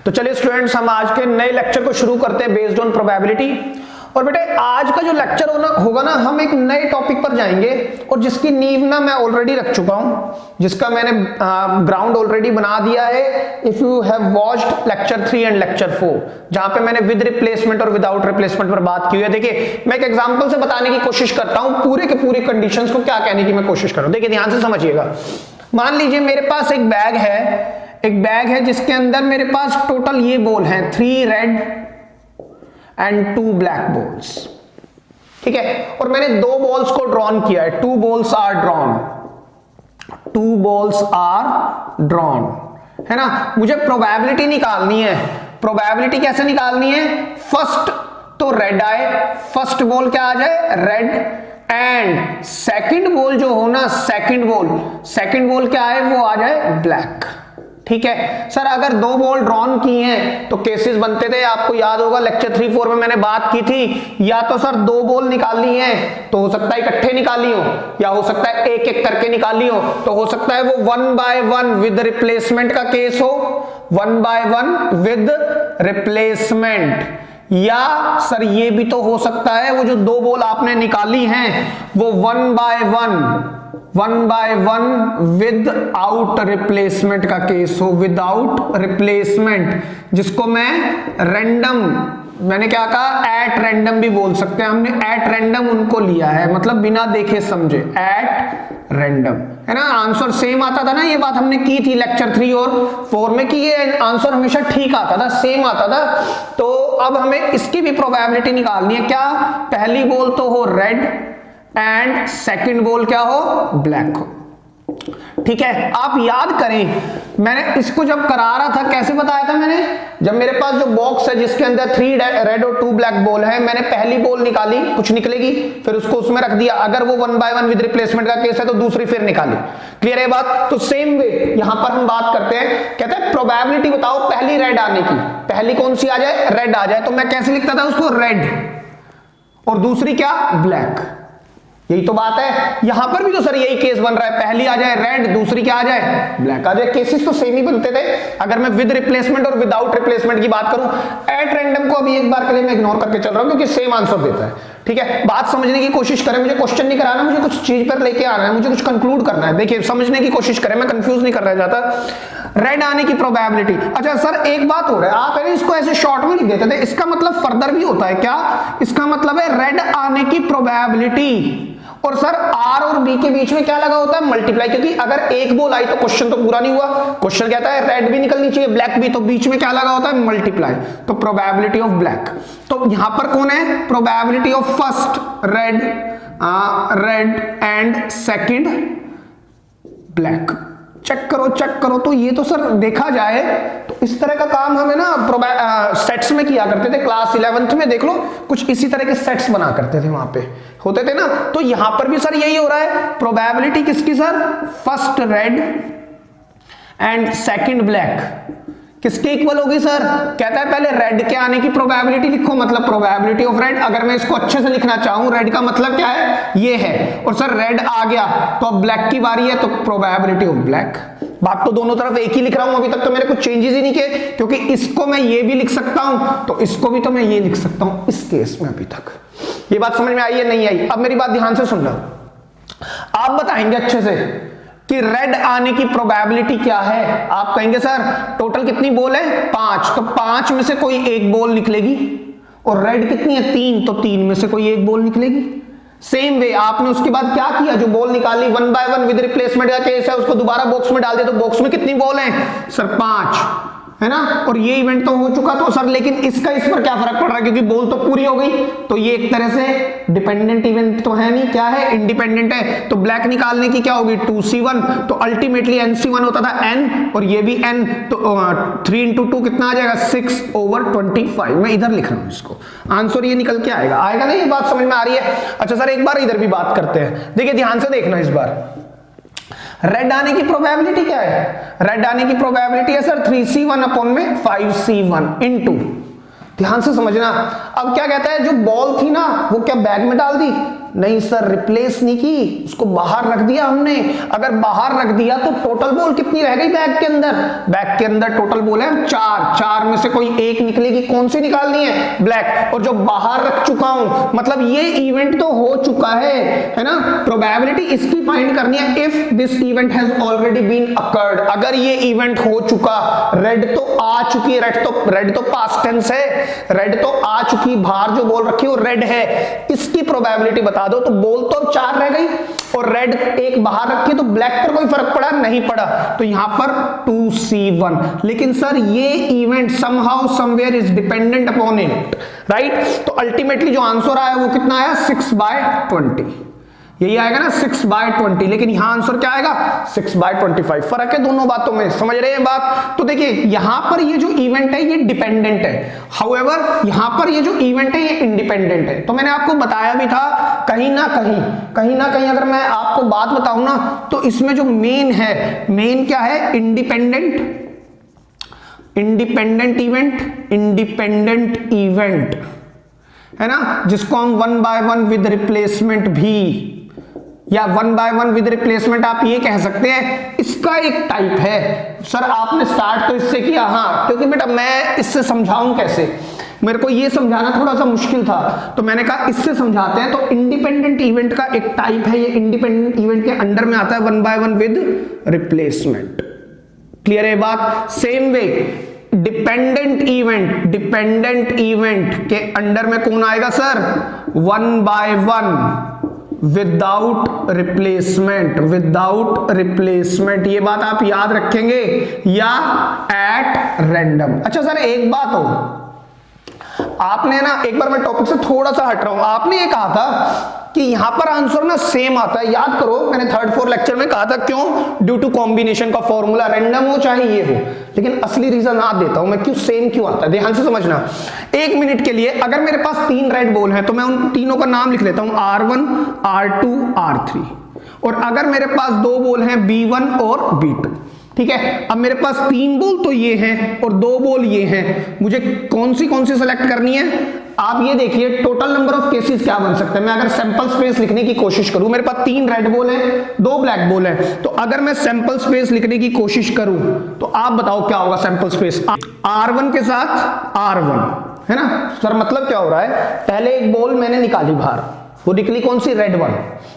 तो चलिए स्टूडेंट्स, हम आज के नए लेक्चर को शुरू करते हैं बेस्ड ऑन प्रोबेबिलिटी। और बेटे आज का जो लेक्चर होगा ना, हम एक नए टॉपिक पर जाएंगे और जिसकी नींव ना मैं ऑलरेडी रख चुका हूं, जिसका मैंने ग्राउंड ऑलरेडी बना दिया है। If you have watched lecture 3 and lecture 4, जहां पे मैंने विद रिप्लेसमेंट और विदाउट रिप्लेसमेंट पर बात की हुई है। देखिए मैं एक एग्जांपल से बताने की कोशिश करता हूं, पूरे के पूरे कंडीशंस को क्या कहने की मैं कोशिश कर रहा हूं। देखिए ध्यान से समझिएगा। मान लीजिए मेरे पास एक बैग है जिसके अंदर मेरे पास टोटल ये बॉल हैं 3 रेड एंड 2 ब्लैक बॉल्स, ठीक है। और मैंने 2 बॉल्स को ड्रॉन किया है, 2 balls are drawn, 2 balls are drawn, है ना। मुझे प्रोबेबिलिटी निकालनी है। प्रोबेबिलिटी कैसे निकालनी है? फर्स्ट तो रेड आए, फर्स्ट बॉल क्या आ जाए? रेड, एंड सेकंड बॉल जो हो ना, सेकंड बॉल क्या है? वो आ जाए ब्लैक, ठीक है। सर अगर 2 बॉल ड्रॉन की हैं तो केसेस बनते थे, आपको याद होगा लेक्चर 3-4 में मैंने बात की थी। या तो सर 2 बॉल निकालनी है तो हो सकता है इकट्ठे निकाली हो, या हो सकता है एक एक करके निकाली हो, तो हो सकता है वो 1 by 1 विद रिप्लेसमेंट का केस हो, 1 by 1 विद रिप्लेसमेंट। या सर ये भी तो हो सकता है वो जो 2 बॉल आपने निकाली हैं वो 1 by 1 विद आउट रिप्लेसमेंट का केस हो, विदाउट रिप्लेसमेंट, जिसको मैं रैंडम, मैंने क्या कहा, एट रैंडम भी बोल सकते हैं। हमने एट रैंडम उनको लिया है, मतलब बिना देखे समझे, एट रैंडम, है ना। आंसर सेम आता था ना, ये बात हमने की थी लेक्चर 3 और 4 में कि ये आंसर हमेशा ठीक आता था, सेम आता था। तो अब हमें इसकी भी प्रोबेबिलिटी निकालनी है। क्या? पहली बॉल तो हो रेड एंड सेकंड बॉल क्या हो? ब्लैक हो, ठीक है। आप याद करें मैंने इसको जब करा रहा था कैसे बताया था मैंने? जब मेरे पास जो बॉक्स है जिसके अंदर 3 रेड और 2 ब्लैक बॉल है, मैंने पहली बॉल निकाली, कुछ निकलेगी, फिर उसको उसमें रख दिया। अगर वो 1 by 1 विद रिप्लेसमेंट का केस है तो दूसरी फिर निकाली। क्लियर है बात? तो सेम वे यहां पर हम बात करते हैं, कहते हैं प्रोबेबिलिटी बताओ पहली रेड आने की, पहली कौन सी आ जाए? रेड आ जाए। तो मैं कैसे लिखता था उसको? रेड, और दूसरी क्या? ब्लैक। यही तो बात है। यहां पर भी तो सर यही केस बन रहा है, पहली आ जाए रेड, दूसरी क्या आ जाए? ब्लैक आ जाए। केसेस तो सेम ही बनते थे। अगर मैं विद रिप्लेसमेंट और विदाउट रिप्लेसमेंट की बात करूं, एट रैंडम को अभी एक बार के लिए मैं इग्नोर करके चल रहा हूं क्योंकि सेम आंसर देता है, ठीक है। बात समझने की कोशिश करें, मुझे क्वेश्चन नहीं कराना, मुझे कुछ चीज पर लेके आना है, मुझे कुछ कंक्लूड करना है। देखिए समझने की कोशिश करें, मैं कंफ्यूज नहीं कर रहा जाता। रेड आने की प्रोबेबिलिटी। अच्छा सर एक बात हो रहा है, आप इसको ऐसे शॉर्ट में लिख देते थे, इसका मतलब फर्दर भी होता है क्या? इसका मतलब है रेड आने की प्रोबेबिलिटी, और सर आर और बी के बीच में क्या लगा होता है? मल्टीप्लाई, क्योंकि अगर एक बॉल आई तो क्वेश्चन तो पूरा नहीं हुआ। क्वेश्चन कहता है रेड भी निकलनी चाहिए, ब्लैक भी, तो बीच में क्या लगा होता है? मल्टीप्लाई। तो प्रोबेबिलिटी ऑफ ब्लैक, तो यहां पर कौन है? Probability of first red and second black. Check करो। तो ये तो सर देखा जाए तो इस तरह का काम हमें ना सेट्स में किया करते थे। क्लास 11th में देख लो, कुछ इसी तरह के सेट्स बना करते थे, वहां पे होते थे ना। तो यहां पर भी सर यही हो रहा है। प्रोबेबिलिटी किसकी sir? First red and second black किसके इक्वल होगी सर? कहता है पहले रेड के आने की प्रोबेबिलिटी लिखो, मतलब प्रोबेबिलिटी ऑफ रेड। अगर मैं इसको अच्छे से लिखना चाहूं, रेड का मतलब क्या है? ये है, और सर रेड आ गया तो अब ब्लैक की बारी है, तो प्रोबेबिलिटी ऑफ ब्लैक। बात तो दोनों तरफ एक ही लिख रहा हूं, अभी तक तो मैंने कुछ चेंजेस ही नहीं किए, क्योंकि इसको मैं ये भी लिख सकता हूं तो इसको भी तो मैं ये लिख सकता हूं इस केस में। अभी तक ये बात समझ में आई है? नहीं आई? अब मेरी बात ध्यान से सुनना, आप बताएंगे अच्छे से कि रेड आने की प्रोबेबिलिटी क्या है। आप कहेंगे सर टोटल कितनी बॉल है? 5, तो 5 में से कोई एक बॉल निकलेगी, और रेड कितनी है? 3, तो 3 में से कोई एक बॉल निकलेगी। सेम वे आपने उसके बाद क्या किया? जो बॉल निकाली 1 by 1 विद रिप्लेसमेंट का केस है, उसको दोबारा बॉक्स में डाल दिया, तो बॉक्स में कितनी बॉल है सर? 5, है ना। और ये इवेंट तो हो चुका, तो सर लेकिन इसका इस पर क्या फर्क पड़ रहा है? क्योंकि बॉल तो पूरी हो गई, तो ये एक तरह से डिपेंडेंट इवेंट तो है नहीं, क्या है? इंडिपेंडेंट है। तो ब्लैक निकालने की क्या होगी? 2c1, तो अल्टीमेटली nc1 होता था n, और ये भी n, तो 3 into 2 कितना आ जाएगा? 6/25। मैं इधर लिख रहा हूं इसको, आंसर ये निकल के आएगा ना। ये बात समझ में आ रही है? अच्छा सर एक बार इधर भी बात करते हैं, देखिए ध्यान से देखना। इस बार रेड आने की प्रोबेबिलिटी क्या है? रेड आने की प्रोबेबिलिटी है सर 3c1 अपॉन में 5c1 इनटू, ध्यान से समझना। अब क्या कहता है, जो बॉल थी ना वो क्या बैग में डाल दी? नहीं सर, रिप्लेस नहीं की, उसको बाहर रख दिया हमने। अगर बाहर रख दिया तो टोटल बॉल कितनी रह गई बैग के अंदर? बैग के अंदर टोटल बॉल है 4, 4 में से कोई एक निकलेगी, कौन सी निकालनी है? ब्लैक। और जो बाहर रख चुका हूं मतलब ये इवेंट तो हो चुका है ना, प्रोबेबिलिटी इसकी फाइंड करनी है। If this event has already been occurred, अगर ये इवेंट हो चुका, रेड तो आ चुकी है, रेड तो पास्ट टेंस है, रेड तो आ चुकी, बाहर जो बॉल रखी वो रेड है, इसकी प्रोबेबिलिटी बता दो। तो बॉल तो अब 4 रह गई और रेड एक बाहर रखी, तो ब्लैक पर कोई फर्क पड़ा? नहीं पड़ा, तो यहां पर 2C1। लेकिन सर ये event somehow somewhere is dependent upon it, right? तो अल्टीमेटली जो आंसर आया वो कितना आया? 6/20, यही आएगा ना 6/20। लेकिन यहां आंसर क्या आएगा? 6/25। फर्क है दोनों बातों में, समझ रहे हैं बात? तो देखिए यहां पर ये जो इवेंट है ये डिपेंडेंट है, हाउएवर यहां पर ये जो इवेंट है ये इंडिपेंडेंट है। तो मैंने आपको बताया भी था कहीं ना कहीं अगर मैं आपको बात बताऊं ना तो इसमें जो मेन है, मेन क्या है? इंडिपेंडेंट इवेंट है ना, जिसको हम 1/1 विद रिप्लेसमेंट भी, या 1/1 विद रिप्लेसमेंट आप ये कह सकते हैं, इसका एक टाइप है। सर आपने स्टार्ट तो इससे किया, हाँ, क्योंकि बेटा मैं इससे समझाऊं कैसे, मेरे को ये समझाना थोड़ा सा मुश्किल था, तो मैंने कहा इससे समझाते हैं। तो इंडिपेंडेंट इवेंट का एक टाइप है, ये इंडिपेंडेंट इवेंट के अंडर में आता है 1/1 विद रिप्लेसमेंट। क्लियर है बात? सेम वे डिपेंडेंट इवेंट के अंडर में कौन आएगा सर? 1/1 without replacement. ये बात आप याद रखेंगे, या एट रैंडम। अच्छा सर एक बात हो, आपने ना एक बार मैं टॉपिक से थोड़ा सा हट रहा हूं, आपने ये कहा था कि यहां पर आंसर ना सेम आता है, याद करो मैंने 3rd 4th लेक्चर में कहा था, क्यों? ड्यू टू कॉम्बिनेशन का फॉर्मूला, रैंडम हो चाहे ये हो। लेकिन असली रीजन आप देता हूं मैं, क्यों सेम क्यों आता है, ध्यान से समझना। 1 मिनट के लिए अगर मेरे पास 3 रेड बॉल हैं तो मैं उन तीनों का नाम लिख लेता हूं, R1 R2 R3। और अगर मेरे पास 2 बॉल हैं B1 और B2, ठीक है। अब मेरे पास 3 बॉल तो ये हैं और 2 बॉल ये हैं, मुझे कौन सी सेलेक्ट करनी है? आप ये देखिए टोटल नंबर ऑफ केसेस क्या बन सकते हैं। मैं अगर सैंपल स्पेस लिखने की कोशिश करूं, मेरे पास 3 रेड बॉल है, 2 ब्लैक बॉल है, तो अगर मैं सैंपल स्पेस लिखने की कोशिश करूं तो आप बताओ क्या होगा सैंपल स्पेस? R1 के साथ R1 है ना सर, मतलब क्या हो रहा है? पहले एक बॉल मैंने निकाली बाहर, वो निकली कौन सी? रेड 1।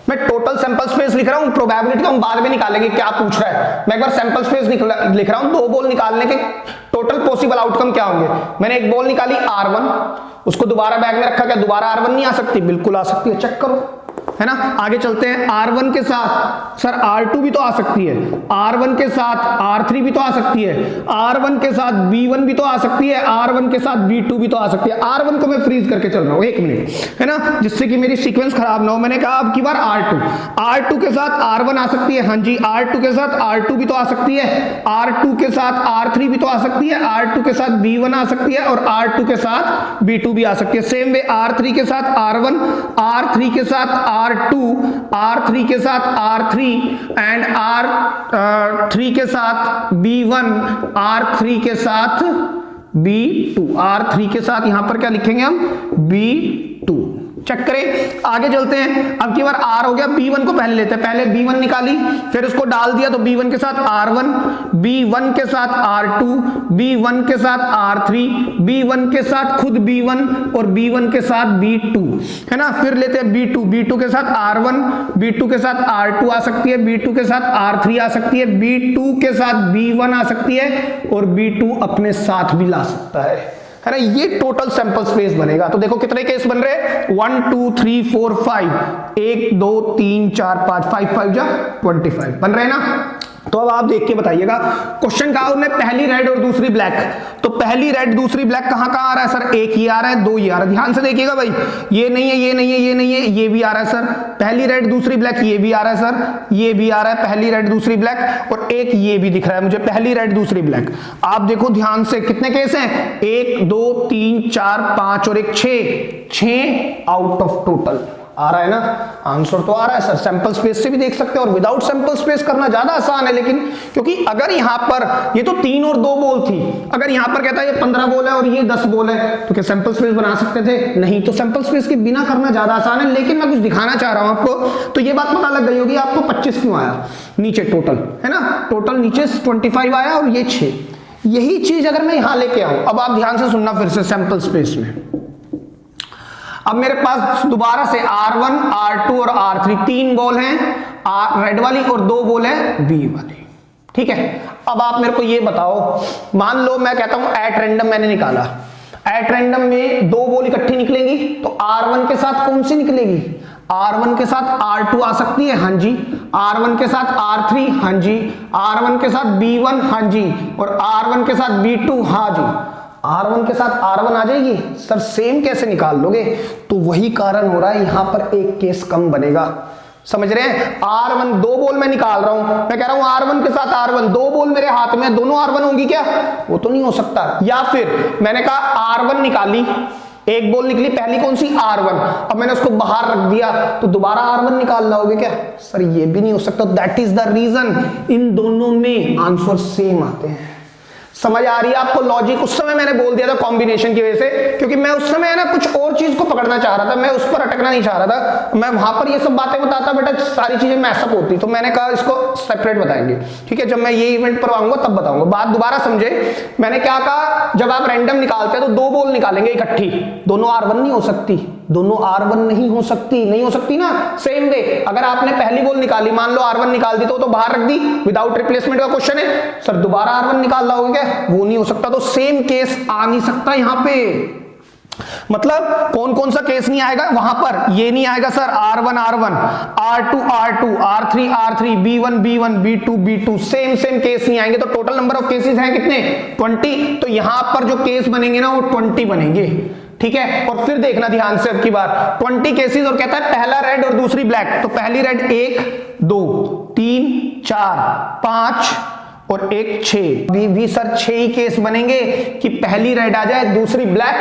मैं टोटल सैंपल स्पेस लिख रहा हूं, प्रोबेबिलिटी का हम बाद में निकालेंगे, क्या पूछ रहा है। मैं एक बार सैंपल स्पेस लिख रहा हूं, 2 बॉल निकालने के टोटल पॉसिबल आउटकम क्या होंगे। मैंने एक बॉल निकाली R1, उसको दोबारा बैग में रखा, क्या दोबारा R1 नहीं आ सकती? बिल्कुल आ सकती है, चेक करो, है ना। आगे चलते हैं, R1 के साथ सर R2 भी तो आ सकती है, R1 के साथ R3 भी तो आ सकती है, R1 के साथ B1 भी तो आ सकती है, R1 के साथ B2 भी तो आ सकती है। R1 को मैं फ्रीज करके चल रहा हूं 1 मिनट, है ना, जिससे कि मेरी सीक्वेंस खराब ना हो। मैंने कहा अब की बार R2 के साथ R1 आ सकती है, हाँ जी, R2 के साथ R2 भी तो आ सकती है, R2 के साथ R3 भी तो आ सकती है, R2 के साथ B1 आ सकती है और R2 के साथ B2 भी आ सकती है। सेम वे R3 के साथ R1, R3 के साथ R2, R3 के साथ R3 एंड R3 के साथ B1, R3 के साथ B2, R3 के साथ यहां पर क्या लिखेंगे हम? B2। चेक करें, आगे चलते हैं। अब की बार R हो गया, B1 को पहले लेते हैं, पहले B1 निकाली, फिर उसको डाल दिया, तो B1 के साथ R1, B1 के साथ R2, B1 के साथ R3, B1 के साथ खुद B1 और B1 के साथ B2, है ना। फिर लेते हैं B2 के साथ R1, B2 के साथ R2 आ सकती है, B2 के साथ R3 आ सकती है, B2 के साथ B1 आ सकती है और B2 अपने साथ भी ला सकता है ना। ये टोटल सैंपल स्पेस बनेगा। तो देखो कितने केस बन रहे हैं, 1 2 3 4 5, 1 2 3 4 5, 5 5 जा 25 बन रहे हैं ना। तो अब आप देख के बताइएगा, क्वेश्चन कहा उन्हें पहली रेड और दूसरी ब्लैक, तो पहली रेड दूसरी ब्लैक कहां कहां आ रहा है सर? एक ये आ रहा है, 2 ये आ रहा है, ध्यान से देखिएगा भाई, ये नहीं है, ये नहीं है, ये नहीं है, ये भी आ रहा है सर। पहली रेड दूसरी ब्लैक, ये भी आ रहा है सर, ये भी आ रहा है, पहली रेड दूसरी ब्लैक, और एक ये भी दिख रहा है मुझे, पहली रेड दूसरी ब्लैक। आप देखो ध्यान से, कितने केस हैं? 1 2 3 4 5 और 1 6 आउट ऑफ टोटल आ रहा है ना, आंसर तो आ रहा है सर। सैंपल स्पेस से भी देख सकते हैं और विदाउट सैंपल स्पेस करना ज्यादा आसान है, लेकिन क्योंकि अगर यहां पर ये तो 3 और 2 बॉल थी, अगर यहां पर कहता है ये 15 बॉल है और ये 10 बॉल है, तो क्या सैंपल स्पेस बना सकते थे? नहीं। तो सैंपल स्पेस के बिना करना ज्यादा आसान है, लेकिन मैं कुछ दिखाना चाह रहा हूं आपको। तो ये बात पता लग गई होगी आपको 25 क्यों आया नीचे टोटल, है ना, टोटल नीचे 25 आया और ये 6। यही चीज अगर मैं यहां लेके आऊं, अब आप ध्यान से सुनना फिर से सैंपल स्पेस में, अब मेरे पास दोबारा से R1, R2 और R3 3 बॉल हैं, रेड वाली, और 2 बॉल है बी वाली, ठीक है। अब आप मेरे को ये बताओ, मान लो मैं कहता हूं एट रैंडम मैंने निकाला, एट रैंडम में 2 बॉल इकट्ठी निकलेंगी, तो R1 के साथ कौन सी निकलेगी? R1 के साथ R2 आ सकती है, हाँ जी। R1 के साथ R3, हाँ जी। R1 के साथ B1, हाँ जी। और R1 के साथ B2, हाँ जी। R1 के साथ R1 आ जाएगी सर, सेम कैसे निकाल लोगे? तो वही कारण हो रहा है, यहां पर एक केस कम बनेगा, समझ रहे हैं। R1 2 बॉल मैं निकाल रहा हूं, मैं कह रहा हूं R1 के साथ R1, 2 बॉल मेरे हाथ में, दोनों R1 होंगी क्या? वो तो नहीं हो सकता। या फिर मैंने कहा R1 निकाली, एक बॉल निकली, पहली कौन सी? R1, अब मैंने उसको बाहर रख दिया, तो दोबारा R1 निकाल लाओगे क्या? सर ये भी नहीं हो सकता। दैट इज द रीजन इन दोनों में आंसर सेम आते हैं। समझ आ रही है आपको लॉजिक? उस समय मैंने बोल दिया था कॉम्बिनेशन की वजह से, क्योंकि मैं उस समय है ना कुछ और चीज को पकड़ना चाह रहा था, मैं उस पर अटकना नहीं चाह रहा था। मैं वहां पर ये सब बातें बताता, बेटा सारी चीजें मैसअप होती, तो मैंने कहा इसको सेपरेट बताएंगे, ठीक है। जब मैं ये इवेंट पर आऊंगा तब बताऊंगा। बात दोबारा समझे, मैंने क्या कहा, जब आप रैंडम निकालते हैं तो 2 बॉल निकालेंगे इकट्ठी, दोनों R1 नहीं हो सकती, दोनों R1 नहीं हो सकती, नहीं हो सकती ना। सेम वे अगर आपने पहली बॉल निकाली, मान लो R1 निकाल दी, तो बाहर रख दी, विदाउट रिप्लेसमेंट का क्वेश्चन है सर, दोबारा R1 निकाल लाओगे क्या? वो नहीं हो सकता। तो सेम केस आ नहीं सकता यहां पे। मतलब कौन कौन सा केस नहीं आएगा वहां पर? ये नहीं आएगा sir, R1 R1, R2 R2, R3 R3, B1 B1, B2 B2, same case नहीं आएंगे। तो टोटल नंबर ऑफ केसेस हैं कितने? 20। तो यहां पर जो केस बनेंगे ना वो 20 बनेंगे, ठीक है। और फिर देखना ध्यान से अब की बार 20 केसेस, और कहता है पहला रेड और दूसरी ब्लैक, तो पहली रेड 1 2 3 4 5 और 1 6, भी सर 6 ही केस बनेंगे कि पहली रेड आ जाए दूसरी ब्लैक,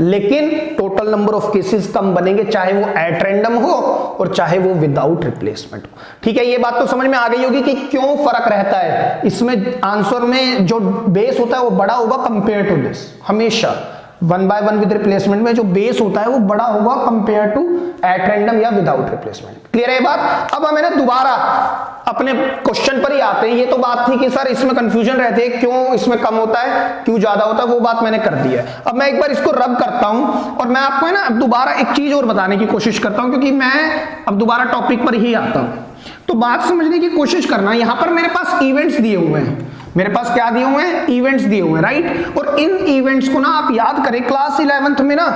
लेकिन टोटल नंबर ऑफ केसेस कम बनेंगे, चाहे वो एट रैंडम हो और चाहे वो विदाउट रिप्लेसमेंट हो, ठीक है। ये बात तो समझ में आ गई होगी कि क्यों फर्क रहता है इसमें। आंसर में जो बेस होता है वो बड़ा होगा कंपेयर टू दिस, हमेशा 1 by 1 विद रिप्लेसमेंट में जो बेस होता है वो बड़ा होगा कंपेयर टू एट रैंडम या विदाउट रिप्लेसमेंट। क्लियर है बात? अब हम है ना दोबारा अपने क्वेश्चन पर ही आते हैं। ये तो बात थी कि सर इसमें कंफ्यूजन रहती है, क्यों इसमें कम होता है, क्यों ज्यादा होता है, वो बात मैंने कर दी है। अब मैं एक बार इसको रब करता हूं और मैं आपको है ना अब दोबारा एक चीज और बताने की कोशिश करता हूं, क्योंकि मैं अब दोबारा टॉपिक पर ही आता हूं। तो बात समझने की कोशिश करना, यहां पर मेरे पास इवेंट्स दिए हुए हैं, मेरे पास क्या दिए हुए हैं? इवेंट्स दिए हुए हैं, राइट। और इन इवेंट्स को ना आप याद करें, क्लास 11th में ना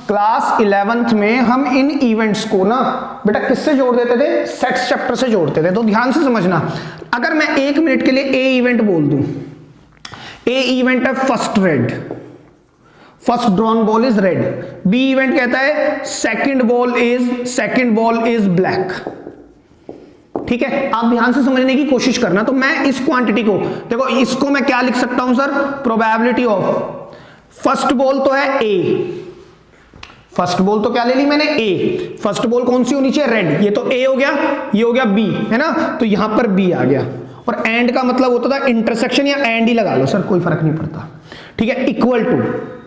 क्लास 11th में हम इन इवेंट्स को ना बेटा किससे जोड़ देते थे? सेट्स चैप्टर से जोड़ते थे। तो ध्यान से समझना, अगर मैं 1 मिनट के लिए ए इवेंट बोल दूं, ए इवेंट है first red, first drawn ball is red. B event कहता है सेकंड बॉल इज ब्लैक, ठीक है। आप ध्यान से समझने की कोशिश करना। तो मैं इस क्वांटिटी को देखो, इसको मैं क्या लिख सकता हूं sir? Probability of first ball तो है ए, फर्स्ट बॉल तो क्या ले ली मैंने? ए। फर्स्ट बॉल कौन सी होनी चाहिए? रेड। ये तो ए हो गया, ये हो गया बी, है ना। तो यहां पर बी आ गया। और एंड का मतलब होता था इंटरसेक्शन, या एंड ही लगा लो सर, कोई फर्क नहीं पड़ता, ठीक है। इक्वल टू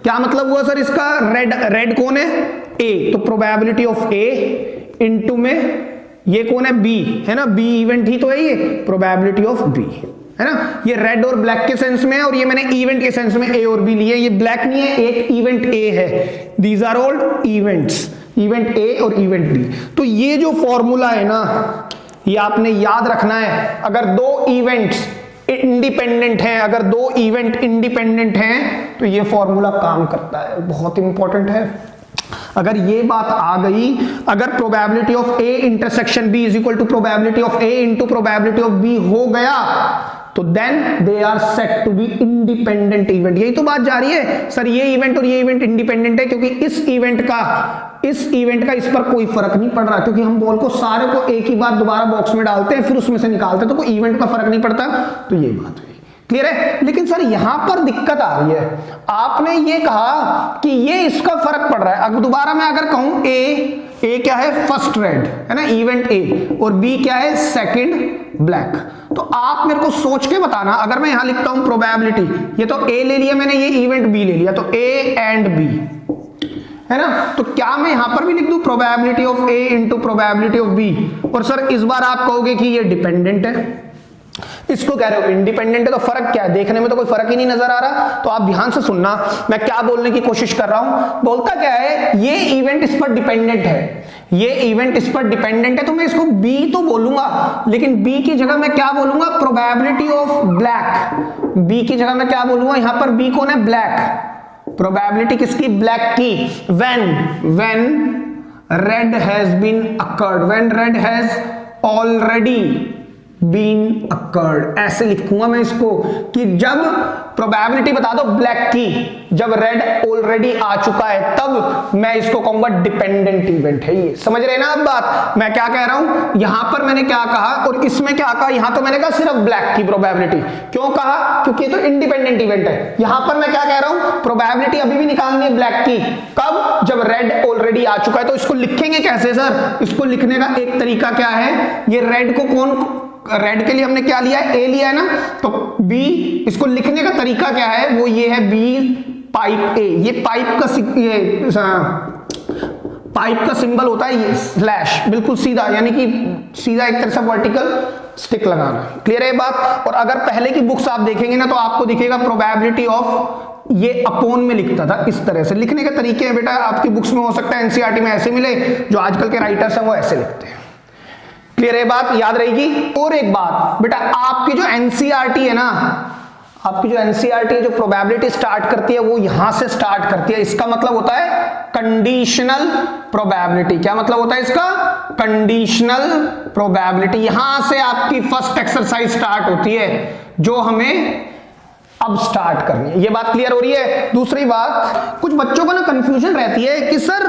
क्या मतलब हुआ सर इसका? रेड कौन है? ए। तो प्रोबेबिलिटी ऑफ ए इनटू में ये कौन है? बी, है ना। बी इवेंट ही तो है ये, प्रोबेबिलिटी ऑफ बी, है ना। ये रेड और ब्लैक के सेंस में है, और ये मैंने इवेंट के सेंस में ए और बी लिए। ये ब्लैक नहीं है, एक इवेंट ए है। These are all events, event A और इवेंट बी। तो ये जो फॉर्मूला है ना, ये आपने याद रखना है। अगर 2 इवेंट्स इंडिपेंडेंट हैं, अगर 2 इवेंट इंडिपेंडेंट हैं, तो ये फॉर्मूला काम करता है, बहुत इंपॉर्टेंट है। अगर ये बात आ गई, अगर probability of A intersection B is equal to probability of A into probability of B हो गया, तो then they are set to be independent event. यही तो बात जा रही है सर, ये इवेंट और ये इवेंट इंडिपेंडेंट है, क्योंकि इस इवेंट का इस पर कोई फर्क नहीं पड़ रहा, क्योंकि हम बॉल को सारे को एक ही बार दोबारा बॉक्स में डालते हैं, फिर उसमें से निकालते हैं, तो कोई इवेंट का फर्क नहीं पड़ता। तो ये बात हुई, क्लियर है। लेकिन सर यहां पर दिक्कत आ रही है, आपने ये कहा कि ये इसका फर्क पड़ रहा है। अब दोबारा मैं अगर कहूं ए ए क्या है, फर्स्ट रेड है ना, इवेंट ए, और बी क्या है, सेकंड ब्लैक। तो आप मेरे को सोच के बताना, अगर मैं यहां लिखता हूं प्रोबेबिलिटी, ये तो ए ले लिया मैंने, ये इवेंट बी ले लिया, तो ए एंड बी है ना, तो क्या मैं यहां पर भी लिख दूं probability of A into probability of B. और सर इस बार आप कहोगे कि ये डिपेंडेंट है, इसको कह रहे हो इंडिपेंडेंट है, तो फर्क क्या है, देखने में तो कोई फर्क ही नहीं नजर आ रहा। तो आप ध्यान से सुनना मैं क्या बोलने की कोशिश कर रहा हूं। बोलता क्या है, ये इवेंट इस पर डिपेंडेंट है, ये इवेंट इस पर डिपेंडेंट है, तो मैं इसको बी तो बोलूंगा, लेकिन बी की जगह मैं क्या बोलूंगा, प्रोबेबिलिटी ऑफ ब्लैक। बी की जगह मैं क्या बोलूंगा, यहां पर बी कौन है, ब्लैक, प्रोबेबिलिटी किसकी, ब्लैक की। When red has been occurred, when red has already been occurred, ऐसे लिखूंगा मैं इसको कि जब प्रोबेबिलिटी बता दो ब्लैक की, जब रेड ऑलरेडी आ चुका है, तब मैं इसको कहूंगा डिपेंडेंट इवेंट है। ये समझ रहे हैं ना आप बात, मैं क्या कह रहा हूं, यहां पर मैंने क्या कहा और इसमें क्या कहा, यहां तो मैंने कहा सिर्फ ब्लैक की प्रोबेबिलिटी, क्यों कहा, क्योंकि ये तो इंडिपेंडेंट इवेंट है। यहां पर मैं क्या कह रहा हूं, प्रोबेबिलिटी अभी भी निकालनी है ब्लैक की, कब, जब रेड ऑलरेडी आ चुका है। तो इसको लिखेंगे कैसे सर, इसको लिखने का एक तरीका क्या है, ये रेड को कौन, रेड के लिए हमने क्या लिया है, ए लिया है ना, तो बी, इसको लिखने का तरीका क्या है, वो ये है बी पाइप ए, ये पाइप का, ये पाइप का सिंबल होता है ये स्लैश, बिल्कुल सीधा, यानी कि सीधा एक तरह से वर्टिकल स्टिक लगाना। क्लियर है बात। और अगर पहले की बुक्स आप देखेंगे ना, तो आपको दिखेगा प्रोबेबिलिटी ऑफ, ये अपोन में लिखता था, इस तरह से लिखने के तरीके हैं बेटा, आपकी बुक्स में हो सकता है एनसीईआरटी में ऐसे मिले, जो आजकल के राइटर्स हैं वो ऐसे लिखते हैं। क्लियर है बात, याद रहेगी। और एक बात बेटा, आपकी जो एनसीईआरटी है ना, आपकी जो एनसीईआरटी है, जो प्रोबेबिलिटी स्टार्ट करती है वो यहां से स्टार्ट करती है, इसका मतलब होता है कंडीशनल प्रोबेबिलिटी। क्या मतलब होता है इसका, कंडीशनल प्रोबेबिलिटी। यहां से आपकी फर्स्ट एक्सरसाइज स्टार्ट होती है, जो हमें अब स्टार्ट करनी है। ये बात क्लियर हो रही है। दूसरी बात, कुछ बच्चों को ना कंफ्यूजन रहती है कि sir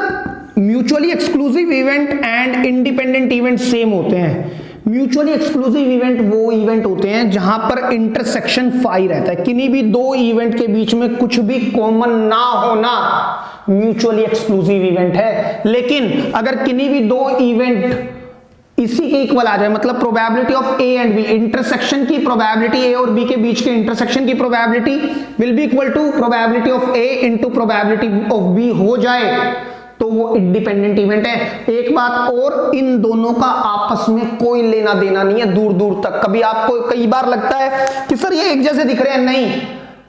mutually exclusive event and independent event same होते हैं। म्यूचुअली एक्सक्लूसिव इवेंट वो इवेंट होते हैं जहां पर इंटरसेक्शन फाई रहता है, किन्हीं भी दो इवेंट के बीच में कुछ भी कॉमन ना होना म्यूचुअली एक्सक्लूसिव इवेंट है। लेकिन अगर किन्हीं भी दो इवेंट इसी के इक्वल आ जाए, मतलब probability of A and B, intersection की प्रोबेबिलिटी ए और बी के बीच के इंटरसेक्शन की probability will be equal to probability of A into probability of B हो जाए, तो वो इंडिपेंडेंट इवेंट है। एक बात और, इन दोनों का आपस में कोई लेना देना नहीं है दूर दूर तक। कभी आपको कई बार लगता है कि सर ये एक जैसे दिख रहे हैं, नहीं,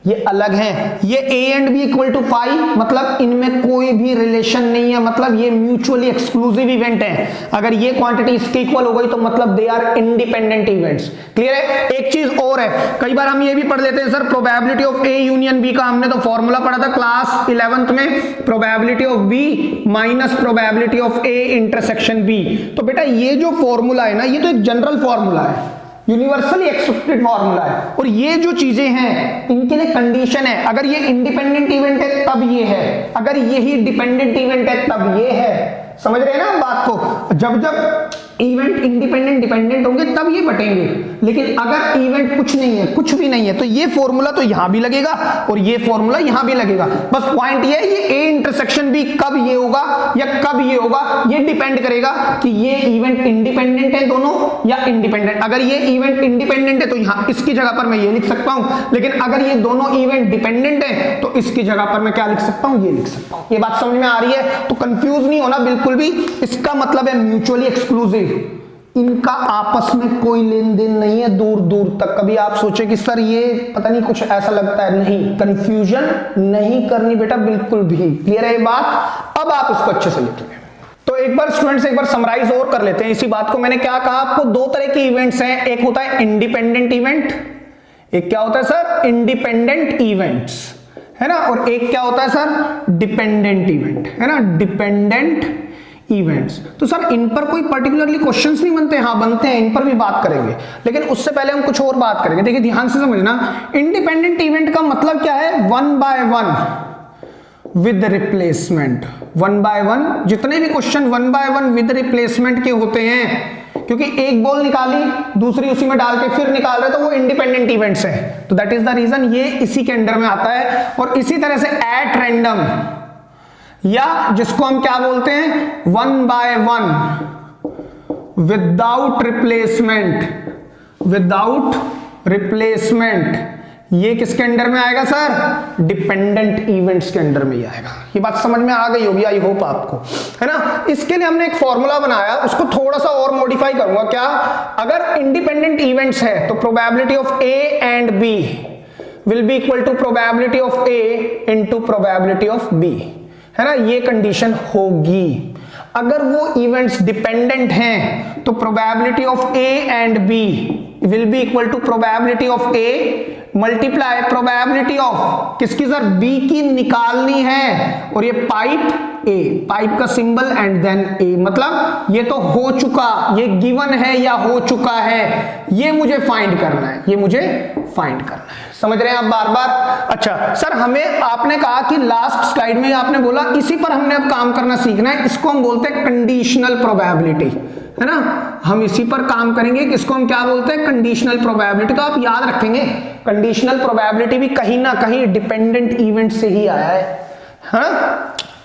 ये अलग हैं। ये A and B equal to 5, मतलब इनमें कोई भी रिलेशन नहीं है, मतलब ये म्यूचुअली एक्सक्लूसिव इवेंट है। अगर ये क्वांटिटी इसके इक्वल हो गई तो मतलब they are independent events. Clear है। एक चीज और है, कई बार हम ये भी पढ़ लेते हैं sir probability of A union B का हमने तो फॉर्मूला पढ़ा था क्लास 11th में, probability of B minus probability of A intersection B. तो बेटा ये जो फॉर्मूला है ना, ये तो एक जनरल फॉर्मूला है, यूनिवर्सली एक्सेप्टेड फॉर्मूला है, और ये जो चीजें हैं इनके लिए कंडीशन है। अगर ये इंडिपेंडेंट इवेंट है तब ये है, अगर यही डिपेंडेंट इवेंट है तब ये है। समझ रहे हैं ना बात को। जब जब इवेंट इंडिपेंडेंट डिपेंडेंट होंगे तब ये बटेंगे, लेकिन अगर इवेंट कुछ नहीं है, कुछ भी नहीं है, तो ये फॉर्मूला तो यहां भी लगेगा और ये फॉर्मूला यहां भी लगेगा। बस पॉइंट ये है, ये ए इंटरसेक्शन भी कब ये होगा या कब ये होगा, ये डिपेंड करेगा कि ये इवेंट इंडिपेंडेंट है दोनों या इंडिपेंडेंट। अगर ये इवेंट इंडिपेंडेंट है तो यहां इसकी जगह पर मैं ये लिख सकता हूं, लेकिन अगर ये दोनों इवेंट डिपेंडेंट है तो इसकी जगह पर मैं क्या लिख सकता हूं, ये लिख सकता हूं। ये बात समझ में आ रही है। तो कंफ्यूज नहीं होना बिल्कुल भी, इसका मतलब है म्यूचुअली एक्सक्लूसिव, इनका आपस में कोई लेन देन नहीं है दूर दूर तक। कभी आप सोचे कि सर ये पता नहीं कुछ ऐसा लगता है, नहीं, कंफ्यूजन नहीं करनी बेटा बिल्कुल भी। क्लियर है ये बात। अब आप इसको अच्छे से लिखेंगे। तो एक बार स्टूडेंट्स एक बार समराइज और कर लेते हैं इसी बात को। मैंने क्या कहा आपको, दो तरह के इवेंट्स हैं, एक होता है इंडिपेंडेंट इवेंट, एक क्या होता है सर, इंडिपेंडेंट इवेंट्स, है ना, और एक क्या होता है सर, डिपेंडेंट इवेंट, है ना, डिपेंडेंट इवेंट्स। तो सर इन पर कोई पर्टिकुलरली क्वेश्चंस नहीं बनते, हाँ बनते हैं, इन पर भी बात करेंगे, लेकिन उससे पहले हम कुछ और बात करेंगे। देखिए ध्यान से समझना, इंडिपेंडेंट इवेंट का मतलब क्या है, 1 by 1 विद रिप्लेसमेंट। 1 by 1 जितने भी क्वेश्चन 1 by 1 विद रिप्लेसमेंट के होते हैं, क्योंकि एक बॉल निकाली दूसरी उसी में डाल के फिर निकाल रहे, तो वो इंडिपेंडेंट इवेंट्स है। तो दैट इज द रीजन ये इसी के अंडर में आता है। और इसी तरह से एट रैंडम, या जिसको हम क्या बोलते हैं 1 by 1 विदाउट रिप्लेसमेंट, ये किसके अंडर में आएगा सर? डिपेंडेंट इवेंट्स के अंडर में ही आएगा। ये बात समझ में आ गई होगी आई होप आपको, है ना। इसके लिए हमने एक फॉर्मूला बनाया, उसको थोड़ा सा और मॉडिफाई करूंगा। क्या? अगर इंडिपेंडेंट इवेंट्स है तो probability of A and B will be equal to probability of A into probability of B, है ना। ये कंडीशन होगी। अगर वो इवेंट्स डिपेंडेंट हैं तो probability of A and B will be equal to probability of A multiply probability of किसकी sir? B की निकालनी है, और ये पाइप ए, पाइप का सिंबल एंड देन ए, मतलब ये तो हो चुका, ये गिवन है या हो चुका है, ये मुझे फाइंड करना है, ये मुझे फाइंड करना है। समझ रहे हैं आप बार बार? अच्छा सर, हमें आपने कहा कि लास्ट स्लाइड में आपने बोला इसी पर हमने अब काम करना सीखना है, इसको हम बोलते हैं कंडीशनल प्रोबेबिलिटी, है ना। हम इसी पर काम करेंगे, किसको हम क्या बोलते हैं? Conditional probability. तो आप याद रखेंगे कंडीशनल प्रोबेबिलिटी भी कहीं ना कहीं डिपेंडेंट इवेंट से ही आया है।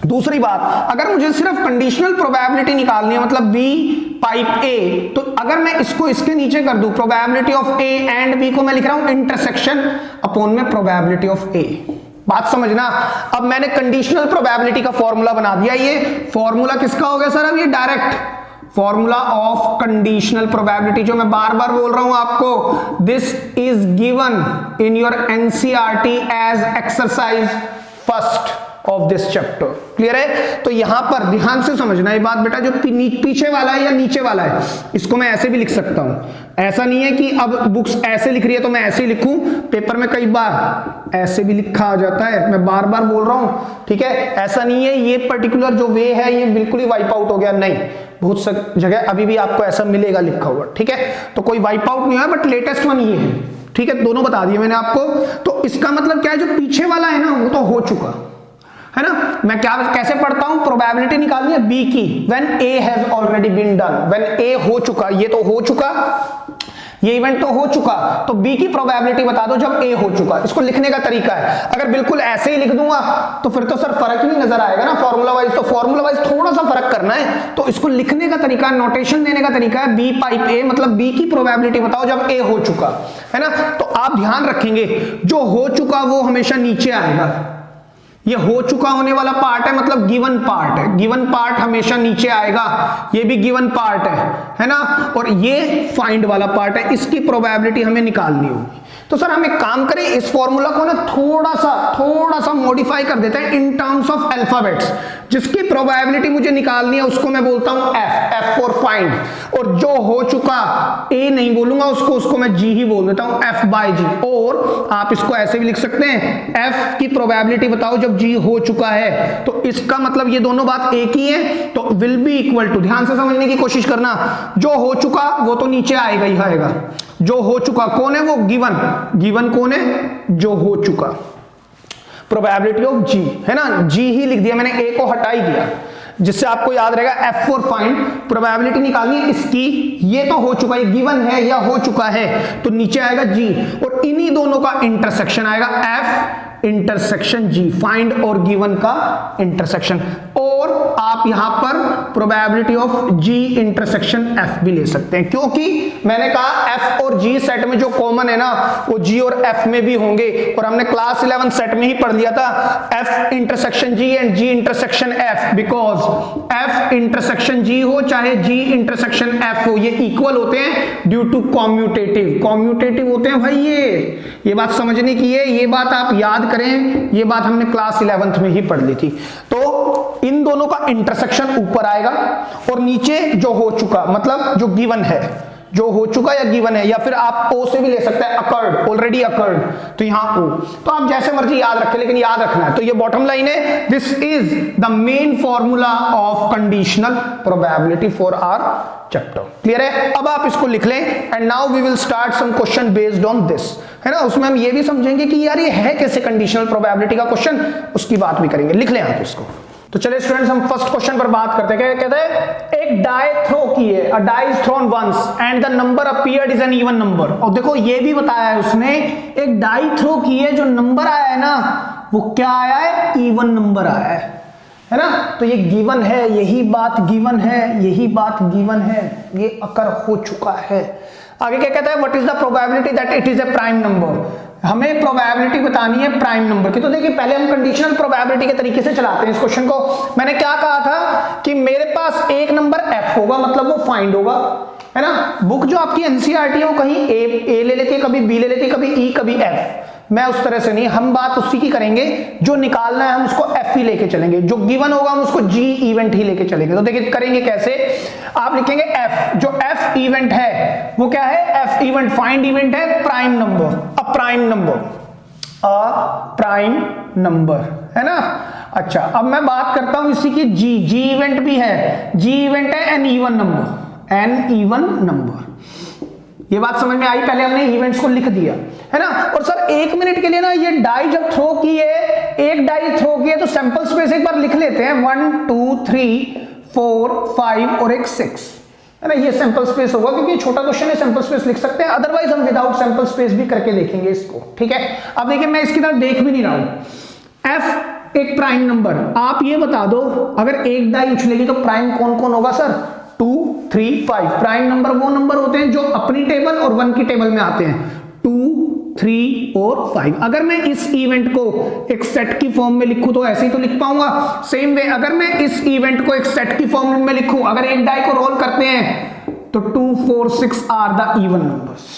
दूसरी बात, अगर मुझे सिर्फ कंडीशनल प्रोबेबिलिटी निकालनी है, मतलब बी पाइप ए, तो अगर मैं इसको इसके नीचे कर दूं, probability of A and B को मैं लिख रहा हूं इंटरसेक्शन अपॉन में प्रोबेबिलिटी ऑफ ए। बात समझना। अब मैंने कंडीशनल प्रोबेबिलिटी का फॉर्मूला बना दिया। ये फॉर्मूला किसका हो गया सर? अब ये direct formula of conditional probability, जो मैं बार बार बोल रहा हूं आपको, this is given in your NCERT as exercise first of this chapter. Clear है? तो यहां पर ध्यान से समझना ये बात बेटा, जो पीछे वाला है या नीचे वाला है, इसको मैं ऐसे भी लिख सकता हूं। ऐसा नहीं है कि अब बुक्स ऐसे लिख रही है तो मैं ऐसे ही लिखूं, पेपर में कई बार ऐसे भी लिखा आ जाता है, मैं बार बार बोल रहा हूं, ठीक है। ऐसा नहीं है ये पर्टिकुलर जो वे है ये बिल्कुल ही वाइप आउट हो गया, नहीं, बहुत जगह अभी भी आपको ऐसा मिलेगा लिखा हुआ, ठीक है। तो कोई वाइप आउट नहीं है, बट लेटेस्ट वन ये है, ठीक है। दोनों बता दिए मैंने आपको। तो इसका मतलब क्या है, जो पीछे वाला है ना वो तो हो चुका है ना। मैं क्या कैसे पढ़ता हूं? प्रोबेबिलिटी निकालनी है बी की, when A has already been done, when A हो चुका, ये तो हो चुका, ये इवेंट तो हो चुका, तो बी की प्रोबेबिलिटी बता दो जब ए हो चुका। इसको लिखने का तरीका है, अगर बिल्कुल ऐसे ही लिख दूंगा तो फिर तो सर फर्क ही नहीं नजर आएगा ना फॉर्मूला वाइज। तो फॉर्मूला वाइज थोड़ा सा फर्क करना है, तो इसको लिखने का तरीका, नोटेशन देने का तरीका है बी पाइप ए, मतलब बी की प्रोबेबिलिटी बताओ जब ए हो चुका, है ना। तो आप ध्यान रखेंगे जो हो चुका वो हमेशा नीचे आएगा। ये हो चुका होने वाला पार्ट है, मतलब गिवन पार्ट है, गिवन पार्ट हमेशा नीचे आएगा, ये भी गिवन पार्ट है ना। और ये फाइंड वाला पार्ट है, इसकी प्रोबेबिलिटी हमें निकालनी होगी। तो सर हम एक काम करें, इस फॉर्मूला को ना थोड़ा सा मॉडिफाई कर देते हैं इन टर्म्स ऑफ अल्फाबेट्स। जिसकी प्रोबेबिलिटी मुझे निकालनी है उसको मैं बोलता हूं एफ फॉर फाइंड, और जो हो चुका ए नहीं बोलूंगा उसको मैं जी ही बोल देता हूं, एफ बाय जी। और आप इसको ऐसे भी लिख सकते हैं, एफ की प्रोबेबिलिटी बताओ जब जी हो चुका है। तो इसका मतलब ये दोनों बात एक ही है, तो विल बी इक्वल टू, ध्यान से समझने की कोशिश करना, जो हो चुका वो तो नीचे आएगा ही आएगा, जो हो चुका कौन है वो गिवन कौन है, जो हो चुका, प्रोबेबिलिटी ऑफ जी, है ना। जी ही लिख दिया मैंने, ए को हटा ही दिया, जिससे आपको याद रहेगा एफ फॉर फाइंड, प्रोबेबिलिटी निकालनी है इसकी, ये तो हो चुका, ये गिवन है या हो चुका है, तो नीचे आएगा जी, और इन्हीं दोनों का इंटरसेक्शन आएगा एफ इंटरसेक्शन जी, फाइंड और गिवन का इंटरसेक्शन। और आप यहां पर probability of G intersection F भी ले सकते हैं, क्योंकि मैंने कहा एफ और जी सेट में जो कॉमन है ना वो जी और एफ में भी होंगे, और हमने क्लास 11 सेट में ही पढ़ लिया था F intersection G and G intersection F, because F intersection G हो चाहे जी इंटरसेक्शन एफ हो, ये इक्वल होते हैं ड्यू टू कॉम्यूटेटिव होते हैं भाई। ये बात समझने की है, ये बात आप याद करें, ये बात हमने क्लास 11 में ही पढ़ ली थी। तो इन दोनों का इंटरसेक्शन ऊपर आएगा और नीचे जो हो चुका, मतलब जो गिवन है, जो हो चुका या गिवन है, या फिर आप ओ से भी ले सकते हैं, अकर्ड, ऑलरेडी अकर्ड, तो यहां ओ। तो आप जैसे मर्जी याद रखें, लेकिन याद रखना है। तो ये बॉटम लाइन है, this is the main formula of conditional probability for our chapter. Clear है? अब आप इसको लिख लें, and now we will start some question based on this, है ना। उसमें हम ये भी समझेंगे कि यार ये है कैसे कंडीशनल प्रोबेबिलिटी का क्वेश्चन, उसकी बात भी करेंगे। लिख लें आप इसको। तो चलिए स्टूडेंट्स हम फर्स्ट क्वेश्चन पर बात करते हैं। कहते हैं एक डाई थ्रो की है, a die is thrown once and the number appeared is an even number. और देखो ये भी बताया है उसने, एक डाई थ्रो की है, जो नंबर आया है ना वो क्या आया है, इवन नंबर आया है। है ना। तो ये गिवन है, यही बात गिवन है, यही बात गिवन है, ये अकर हो चुका है। आगे क्या कहता है, what is the probability that it is a prime number. हमें प्रोबेबिलिटी बतानी है प्राइम नंबर की। तो देखिए पहले हम कंडीशनल प्रोबेबिलिटी के तरीके से चलाते हैं इस क्वेश्चन को। मैंने क्या कहा था कि मेरे पास एक नंबर f होगा, मतलब वो फाइंड होगा, है ना। बुक जो आपकी एनसीईआरटी है वो कहीं ए ले लेती है, कभी बी ले लेती है, कभी ई, कभी एफ। मैं उस तरह से नहीं, हम बात उसी की करेंगे, जो निकालना है हम उसको एफ ही लेके चलेंगे, जो गिवन होगा हम उसको जी इवेंट ही लेके चलेंगे। तो देखिए करेंगे कैसे, आप लिखेंगे एफ, जो एफ इवेंट है वो क्या है, एफ इवेंट फाइंड इवेंट है prime number, a prime number, a prime number, है ना। अच्छा अब मैं बात करता हूं इसी की जी, जी इवेंट भी है, जी इवेंट है an even number, an even number. ये बात समझ में आई, पहले हमने इवेंट्स को लिख दिया, है ना। और सर एक मिनट के लिए ना ये डाई जब थ्रो की है, एक डाई थ्रो की है तो सैंपल स्पेस एक बार लिख लेते हैं, 1 2 3 4 5 और एक 6, है ना। ये सैंपल स्पेस होगा क्योंकि छोटा क्वेश्चन है, सैंपल स्पेस लिख सकते हैं, अदरवाइज हम विदाउट सैंपल स्पेस भी करके देखेंगे इसको, ठीक है। अब देखिए मैं इसकी तरफ देख भी नहीं रहा हूं, एफ एक प्राइम नंबर, आप ये बता दो अगर एक डाई उछलेगी तो प्राइम कौन कौन होगा सर, 2 3 5। प्राइम नंबर वो नंबर होते हैं जो अपनी टेबल और 1 की टेबल में आते हैं, 2 3 और 5। अगर मैं इस इवेंट को एक सेट की फॉर्म में लिखूं तो ऐसे ही तो लिख पाऊंगा। सेम वे अगर मैं इस इवेंट को एक सेट की फॉर्म में लिखूं, अगर एक डाई को रोल करते हैं तो 2 4 6 are the even numbers.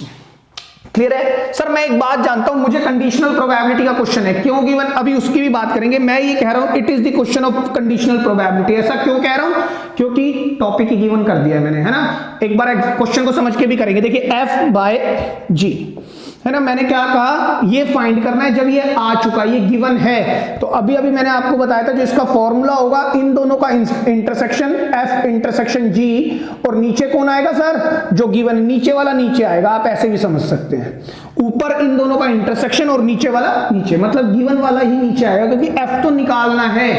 Clear है सर। मैं एक बात जानता हूं, मुझे कंडीशनल प्रोबेबिलिटी का क्वेश्चन है, क्यों गिवन, अभी उसकी भी बात करेंगे। मैं ये कह रहा हूं it is the question of conditional probability. ऐसा क्यों कह रहा हूं, क्योंकि टॉपिक ही गिवन कर दिया है मैंने, है ना। एक बार क्वेश्चन को समझ के भी करेंगे। देखिए एफ बाय जी, है ना। मैंने क्या कहा, ये फाइंड करना है जब ये आ चुका, ये गिवन है। तो अभी अभी मैंने आपको बताया था जो इसका फॉर्मूला होगा, इन दोनों का इंटरसेक्शन, एफ इंटरसेक्शन जी, और नीचे कौन आएगा सर, जो गिवन, नीचे वाला नीचे आएगा, आप ऐसे भी समझ सकते हैं। ऊपर इन दोनों का इंटरसेक्शन और नीचे वाला नीचे, मतलब गिवन वाला ही नीचे आएगा क्योंकि एफ तो निकालना है।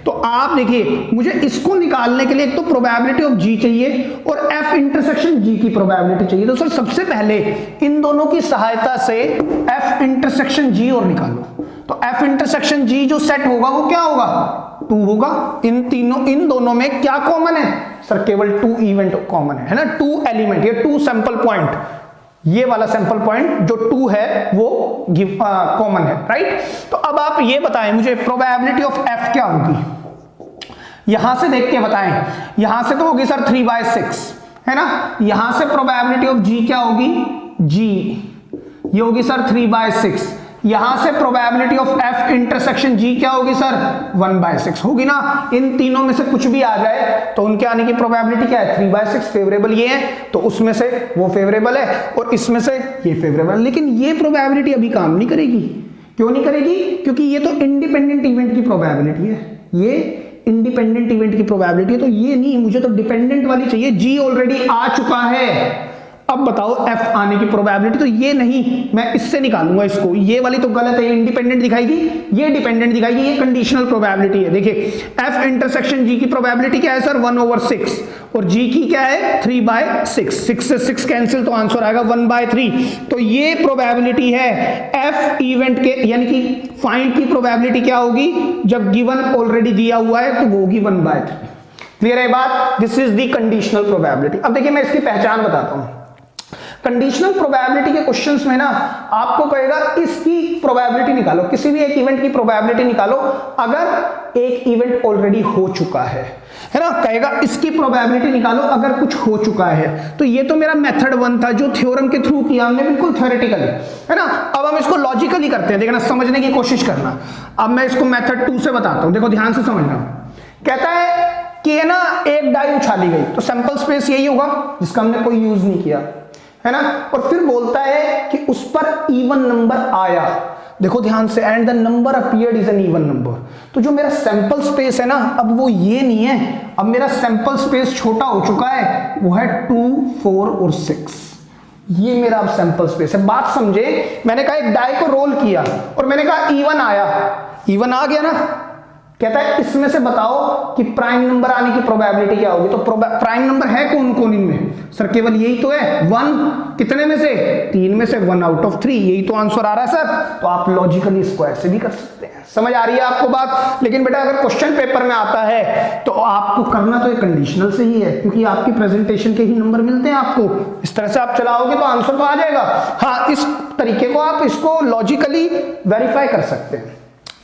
तो आप देखिए मुझे इसको निकालने के लिए एक तो प्रोबेबिलिटी ऑफ जी चाहिए और एफ इंटरसेक्शन जी की प्रोबेबिलिटी चाहिए। तो सर सबसे पहले इन दोनों की सहायता से एफ इंटरसेक्शन जी और निकालो। तो एफ इंटरसेक्शन जी जो सेट होगा वो क्या होगा, 2 होगा। इन दोनों में क्या कॉमन है सर, केवल 2 इवेंट कॉमन है ना, 2 एलिमेंट, ये 2 सैंपल पॉइंट, ये वाला सैंपल पॉइंट जो 2 है वो कॉमन है, राइट। तो अब आप ये बताएं मुझे प्रोबेबिलिटी ऑफ एफ क्या होगी, यहां से देख के बताएं। यहां से तो होगी सर 3/6, है ना। यहां से प्रोबेबिलिटी ऑफ जी क्या होगी, जी ये होगी सर 3/6। यहां से प्रोबेबिलिटी ऑफ एफ इंटरसेक्शन जी क्या होगी सर, 1/6 होगी ना। इन तीनों में से कुछ भी आ जाए तो उनके आने की प्रोबेबिलिटी क्या है, 3/6। फेवरेबल ये है तो उसमें से वो फेवरेबल है और इसमें से ये फेवरेबल। लेकिन ये प्रोबेबिलिटी अभी काम नहीं करेगी। क्यों नहीं करेगी, क्योंकि ये तो इंडिपेंडेंट इवेंट की प्रोबेबिलिटी है, ये इंडिपेंडेंट इवेंट की प्रोबेबिलिटी है। तो ये नहीं, मुझे तो डिपेंडेंट वाली चाहिए। जी ऑलरेडी आ चुका है, अब बताओ एफ आने की प्रोबेबिलिटी। तो ये नहीं, मैं इससे निकालूंगा इसको, ये वाली तो गलत है, इंडिपेंडेंट दिखाएगी, ये डिपेंडेंट दिखाएगी, ये कंडीशनल प्रोबेबिलिटी है। देखिए एफ इंटरसेक्शन जी की प्रोबेबिलिटी क्या है सर, 1/6, और जी की क्या है 3/6। 6 से 6 कैंसिल तो आंसर आएगा 1/3। तो ये प्रोबेबिलिटी है एफ इवेंट के, यानी कि फाइंड की प्रोबेबिलिटी क्या होगी, जब गिवन ऑलरेडी दिया हुआ है तो वो होगी 1/3। क्लियर है बात, this is the conditional probability. अब देखिए मैं इसकी पहचान बताता हूं। कंडीशनल प्रोबेबिलिटी के क्वेश्चंस में ना आपको कहेगा इसकी प्रोबेबिलिटी निकालो, किसी भी एक इवेंट की प्रोबेबिलिटी निकालो अगर एक इवेंट ऑलरेडी हो चुका है ना। कहेगा इसकी प्रोबेबिलिटी निकालो अगर कुछ हो चुका है। तो ये तो मेरा मेथड 1 था जो थ्योरम के थ्रू किया हमने, बिल्कुल थ्योरेटिकली, है ना। अब हम इसको लॉजिकली करते हैं, देखना समझने की कोशिश करना। अब मैं इसको मेथड 2 से बताता हूं, देखो ध्यान से समझना। कहता है कि ना एक डाई उछाली गई तो सैंपल स्पेस यही होगा जिसका हमने कोई यूज नहीं किया, है ना। और फिर बोलता है कि उस पर इवन नंबर आया, देखो ध्यान से, and the number appeared is an even number. तो जो मेरा सैंपल स्पेस है ना, अब वो ये नहीं है, अब मेरा सैंपल स्पेस छोटा हो चुका है, वो है 2 4 और 6। ये मेरा अब सैंपल स्पेस है। बात समझे, मैंने कहा एक डाई को रोल किया और मैंने कहा इवन आया, इवन आ गया ना, कहता है इसमें से बताओ कि प्राइम नंबर आने की प्रोबेबिलिटी क्या होगी। तो प्राइम नंबर है कौन कौन इनमें? सर केवल यही तो है, 1 कितने में से? 3 में से 1 आउट ऑफ 3, यही तो आंसर आ रहा है सर। तो आप लॉजिकली इसको ऐसे भी कर सकते हैं। समझ आ रही है आपको बात? लेकिन बेटा अगर क्वेश्चन पेपर में आता है तो आपको करना तो ये कंडीशनल से ही है, क्योंकि आपकी प्रेजेंटेशन के ही नंबर मिलते हैं आपको। इस तरह से आप चलाओगे तो आंसर तो आ जाएगा। हाँ, इस तरीके को आप इसको लॉजिकली वेरीफाई कर सकते हैं।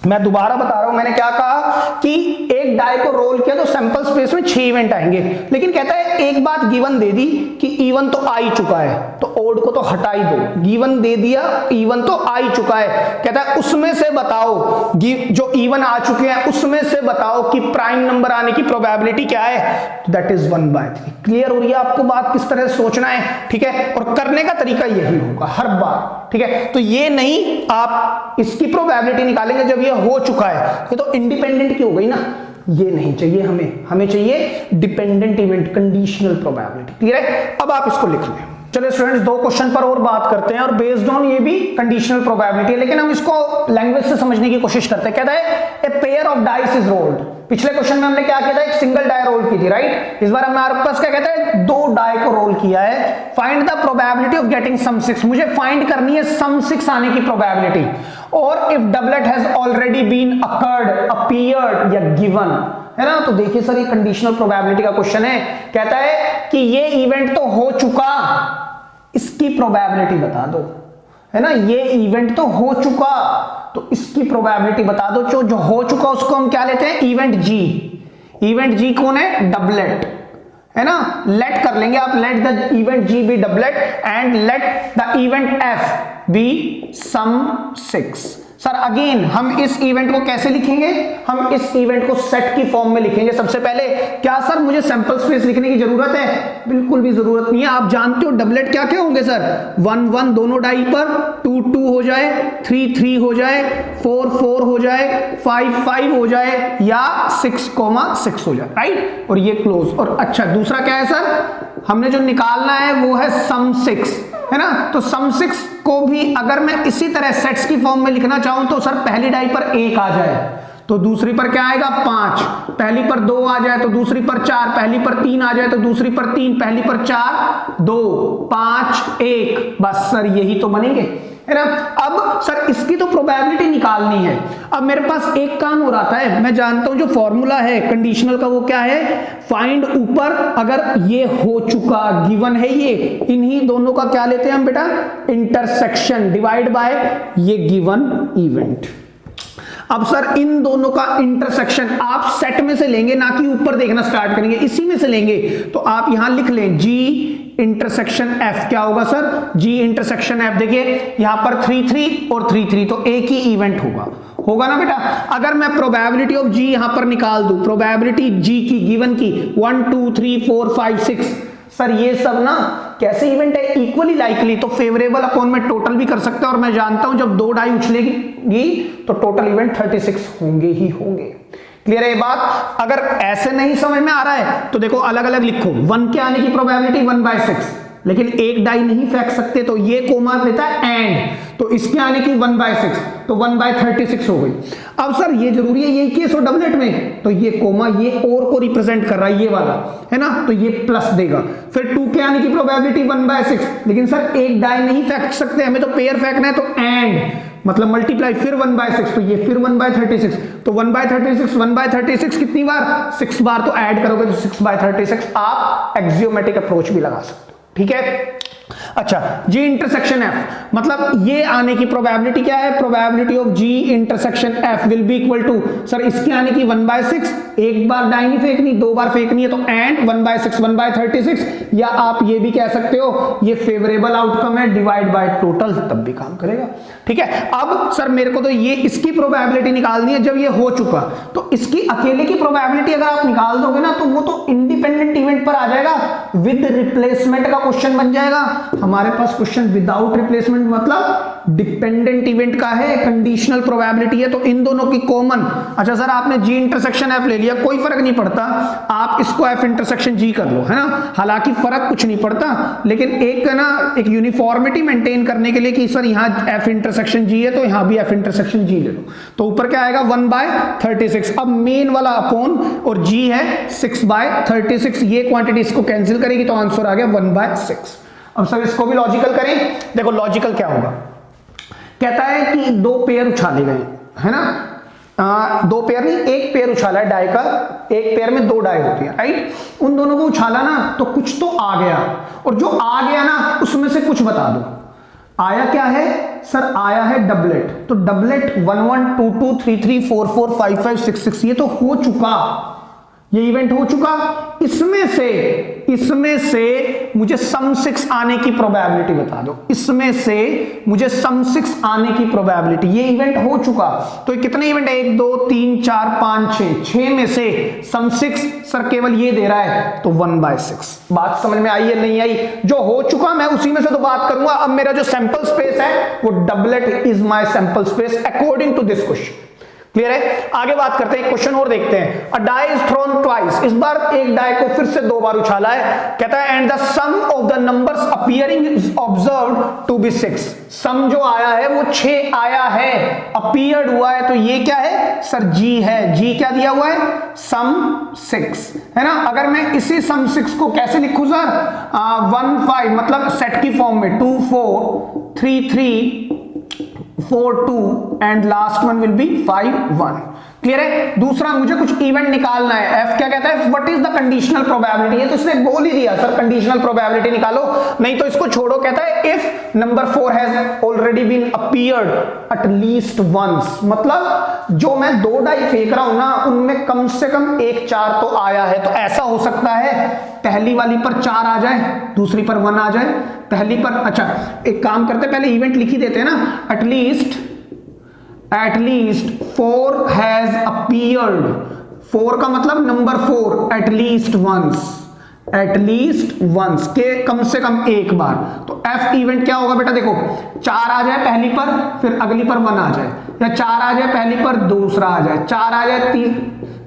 मैं दोबारा बता रहा हूं, मैंने क्या कहा कि एक डाई को रोल किया तो सैंपल स्पेस में 6 इवेंट आएंगे, लेकिन कहता है एक बात गिवन दे दी कि इवन तो आ ही चुका है, तो ओड को तो हटा ही दो। गिवन दे दिया, इवन तो आ ही चुका है, कहता है उसमें से बताओ, जो इवन आ चुके हैं उसमें से बताओ कि प्राइम नंबर आने की प्रोबेबिलिटी क्या है। That is 1/3। क्लियर हो रही है आपको बात किस तरह से सोचना है? ठीक है, और करने का तरीका यही होगा हर बार। ठीक है, तो ये नहीं आप इसकी प्रोबेबिलिटी निकालेंगे जब ये हो चुका है, ये तो इंडिपेंडेंट की हो गई ना, ये नहीं चाहिए हमें चाहिए dependent event, conditional probability. Clear है? अब आप इसको लिख लें। चलिए स्टूडेंट्स, 2 क्वेश्चन पर और बात करते हैं, और बेस्ड ऑन ये भी कंडीशनल प्रोबेबिलिटी है, लेकिन हम इसको लैंग्वेज से समझने की कोशिश करते हैं। कहता है a pair of dice is rolled. पिछले क्वेश्चन में हमने क्या किया था? एक सिंगल डाई रोल की थी, राइट? इस बार हमारे पास क्या कहता है? 2 डाई को रोल किया है। Find the probability of getting sum 6। मुझे फाइंड करनी है सम 6 आने की प्रोबेबिलिटी। और if doublet has already been occurred, appeared या गिवन, है ना? तो देखिए सर, ये कंडीशनल प्रोबेबिलिटी का क्वेश्चन है। कहता है कि ये इवेंट तो हो चुका, इसकी प्रोबेबिलिटी बता दो, है ना? ये इवेंट तो हो चुका, तो इसकी प्रोबेबिलिटी बता दो। जो हो चुका उसको हम क्या लेते हैं? इवेंट जी। इवेंट जी कौन है? डबलेट, है ना? लेट कर लेंगे आप, let the event G be doublet and let the event F be sum 6। Sir again हम इस इवेंट को कैसे लिखेंगे? हम इस इवेंट को सेट की फॉर्म में लिखेंगे सबसे पहले। क्या सर मुझे सैंपल स्पेस लिखने की जरूरत है? बिल्कुल भी जरूरत नहीं है। आप जानते हो डबलेट क्या क्या होंगे सर? 1 1 दोनों डाई पर, 2 2 हो जाए, 3 3 हो जाए, 4 4 हो जाए, 5 5 हो जाए, या 6 6 हो जाए, राइट? और ये क्लोज। और अच्छा दूसरा क्या है सर? हमने जो निकालना है वो है सम 6, है ना? तो सम 6 को भी अगर मैं इसी तरह सेट्स की फॉर्म में लिखना चाहूं तो सर पहली डाई पर 1 आ जाए तो दूसरी पर क्या आएगा? 5, पहली पर 2 आ जाए तो दूसरी पर 4, पहली पर 3 आ जाए तो दूसरी पर 3, पहली पर 4 2 5 1, बस सर यही तो बनेंगे, है ना? अब सर इसकी तो प्रोबेबिलिटी निकालनी है। अब मेरे पास एक काम हो रहा है, मैं जानता हूं जो फॉर्मूला है कंडीशनल का वो क्या है? फाइंड ऊपर अगर ये हो चुका, गिवन है ये, इन्हीं दोनों का क्या लेते हैं हम बेटा? इंटरसेक्शन, डिवाइड बाय ये गिवन इवेंट। अब सर इन दोनों का इंटरसेक्शन आप सेट में से लेंगे, ना कि ऊपर देखना स्टार्ट करेंगे, इसी में से लेंगे। तो आप यहां लिख लें जी इंटरसेक्शन एफ। क्या होगा सर? जी इंटरसेक्शन एफ। देखिए यहां पर 3 3 और 3 3, तो एक ही इवेंट होगा ना बेटा? अगर मैं प्रोबेबिलिटी ऑफ जी यहां पर निकाल दूं, प्रोबेबिलिटी जी की गिवन की 1 2 3 4 5 6, सर ये सब ना कैसे इवेंट है? इक्वली लाइकली, तो फेवरेबल अपॉन में टोटल भी कर सकते हैं। और मैं जानता हूं जब 2 डाई उछलेगी तो टोटल इवेंट 36 होंगे ही होंगे। क्लियर है ये बात? अगर ऐसे नहीं समझ में आ रहा है तो देखो अलग अलग लिखो। 1 के आने की प्रोबेबिलिटी 1/6, लेकिन एक डाई नहीं फेंक सकते, तो ये कोमा देता है एंड, तो इसके आने की 1/6, तो 1/36 हो गई। अब सर ये जरूरी है यही केस हो डबलेट में, तो ये कोमा ये और को रिप्रेजेंट कर रहा है, ये वाला, है ना? तो ये प्लस देगा। फिर 2 के आने की प्रोबेबिलिटी 1/6, लेकिन सर एक डाई नहीं फेंक सकते, हमें तो पेयर फेंकना है, तो एंड मतलब मल्टीप्लाई, फिर 1/6, तो ये फिर 1/36, तो 1/36 कितनी बार? 6 बार, तो ऐड करोगे तो 6/36। आप एक्सियोमेटिक अप्रोच भी लगा सकते हो, ठीक है? अच्छा, जी इंटरसेक्शन एफ, मतलब ये आने की प्रोबेबिलिटी क्या है? Probability of G intersection F will be equal to, sir इसके आने की 1/6, एक बार डाई नहीं फेंकनी, 2 बार फेंकनी है, तो एंड 1/6 1/36, या आप ये भी कह सकते हो ये फेवरेबल आउटकम है, डिवाइड बाय टोटल, तब भी काम करेगा, ठीक है? अब सर मेरे को तो ये इसकी प्रोबेबिलिटी निकालनी है जब ये हो चुका, तो इसकी अकेले की प्रोबेबिलिटी अगर आप निकाल दोगे ना तो वो तो इंडिपेंडेंट इवेंट पर आ जाएगा, विद रिप्लेसमेंट का क्वेश्चन बन जाएगा हमारे पास क्वेश्चन विदाउट रिप्लेसमेंट मतलब डिपेंडेंट इवेंट का है, कंडीशनल प्रोबेबिलिटी है, तो इन दोनों की कॉमन। अच्छा सर आपने जी इंटरसेक्शन एफ ले लिया, कोई फर्क नहीं पड़ता, आप इसको एफ इंटरसेक्शन जी कर लो, है ना, हालांकि फर्क कुछ नहीं पड़ता, लेकिन एक ना एक यूनिफॉर्मिटी मेंटेन करने के लिए कि सर यहाँ एफ इंटरसेक्शन जी है तो यहाँ भी एफ इंटरसेक्शन जी ले लो, तो ऊपर क्या आएगा 1/36। अब मेन वाला अपॉन और जी है 6/36, ये क्वांटिटी इसको कैंसिल करेगी तो आंसर आ गया 1/6। अब सर इसको भी लॉजिकल करें, देखो लॉजिकल क्या होगा, कहता है कि दो पेयर उछाले गए, है ना, दो पेयर नहीं एक पेयर उछाला है डाई का, एक पेयर में दो डाई होती है, राइट, उन दोनों को उछाला ना तो कुछ तो आ गया, और जो आ गया ना उसमें से कुछ बता दो, आया क्या है सर, आया है डबलेट, तो डबलेट 1 1 2 2 3 3 4 4 5 5 6 6, ये तो हो चुका, ये इवेंट हो चुका, इसमें से मुझे सम 6 आने की प्रोबेबिलिटी बता दो, इसमें से मुझे सम 6 आने की प्रोबेबिलिटी, ये इवेंट हो चुका, तो कितने इवेंट है 1 2 3 4 5 6 में से सम 6 सर केवल ये दे रहा है, तो 1/6। बात समझ में आई है नहीं आई, जो हो चुका मैं उसी में से तो बात करूंगा। अब मेरा जो सैंपल स्पेस है वो doublet is my sample space according to this question. Clear है, आगे बात करते हैं, क्वेश्चन और देखते हैं। A die is thrown twice, इस बार एक डाई को फिर से दो बार उछाला है, कहता है and the sum of the numbers appearing is observed to be 6, sum जो आया है वो 6 आया है, अपीयर्ड हुआ है, तो ये क्या है सर जी है, जी क्या दिया हुआ है सम 6, है ना। अगर मैं इसी सम 6 को कैसे लिखूं सर, 1 5 मतलब सेट की फॉर्म में 2 4 3 3 4 2 and last one will be 5 1। Clear है। दूसरा मुझे कुछ इवेंट निकालना है, एफ क्या कहता है what is the conditional probability, तो इसने बोल ही दिया सर कंडीशनल प्रोबेबिलिटी निकालो, नहीं तो इसको छोड़ो, कहता है if number 4 has already been appeared at least once, मतलब जो मैं दो डाई फेंक रहा हूं ना उनमें कम से कम एक 4 तो आया है, तो ऐसा हो सकता है पहली वाली पर 4 आ जाए, दूसरी पर 1 आ जाए, पहली पर, अच्छा एक काम करते पहले इवेंट लिख ही देते हैं ना, at least 4 has appeared, 4 का मतलब नंबर 4 at least once के कम से कम एक बार, तो F इवेंट क्या होगा बेटा, देखो 4 आ जाए पहली पर, फिर अगली पर 1 आ जाए, या 4 आ जाए पहली पर दूसरा आ जाए, 4 आ जाए 3,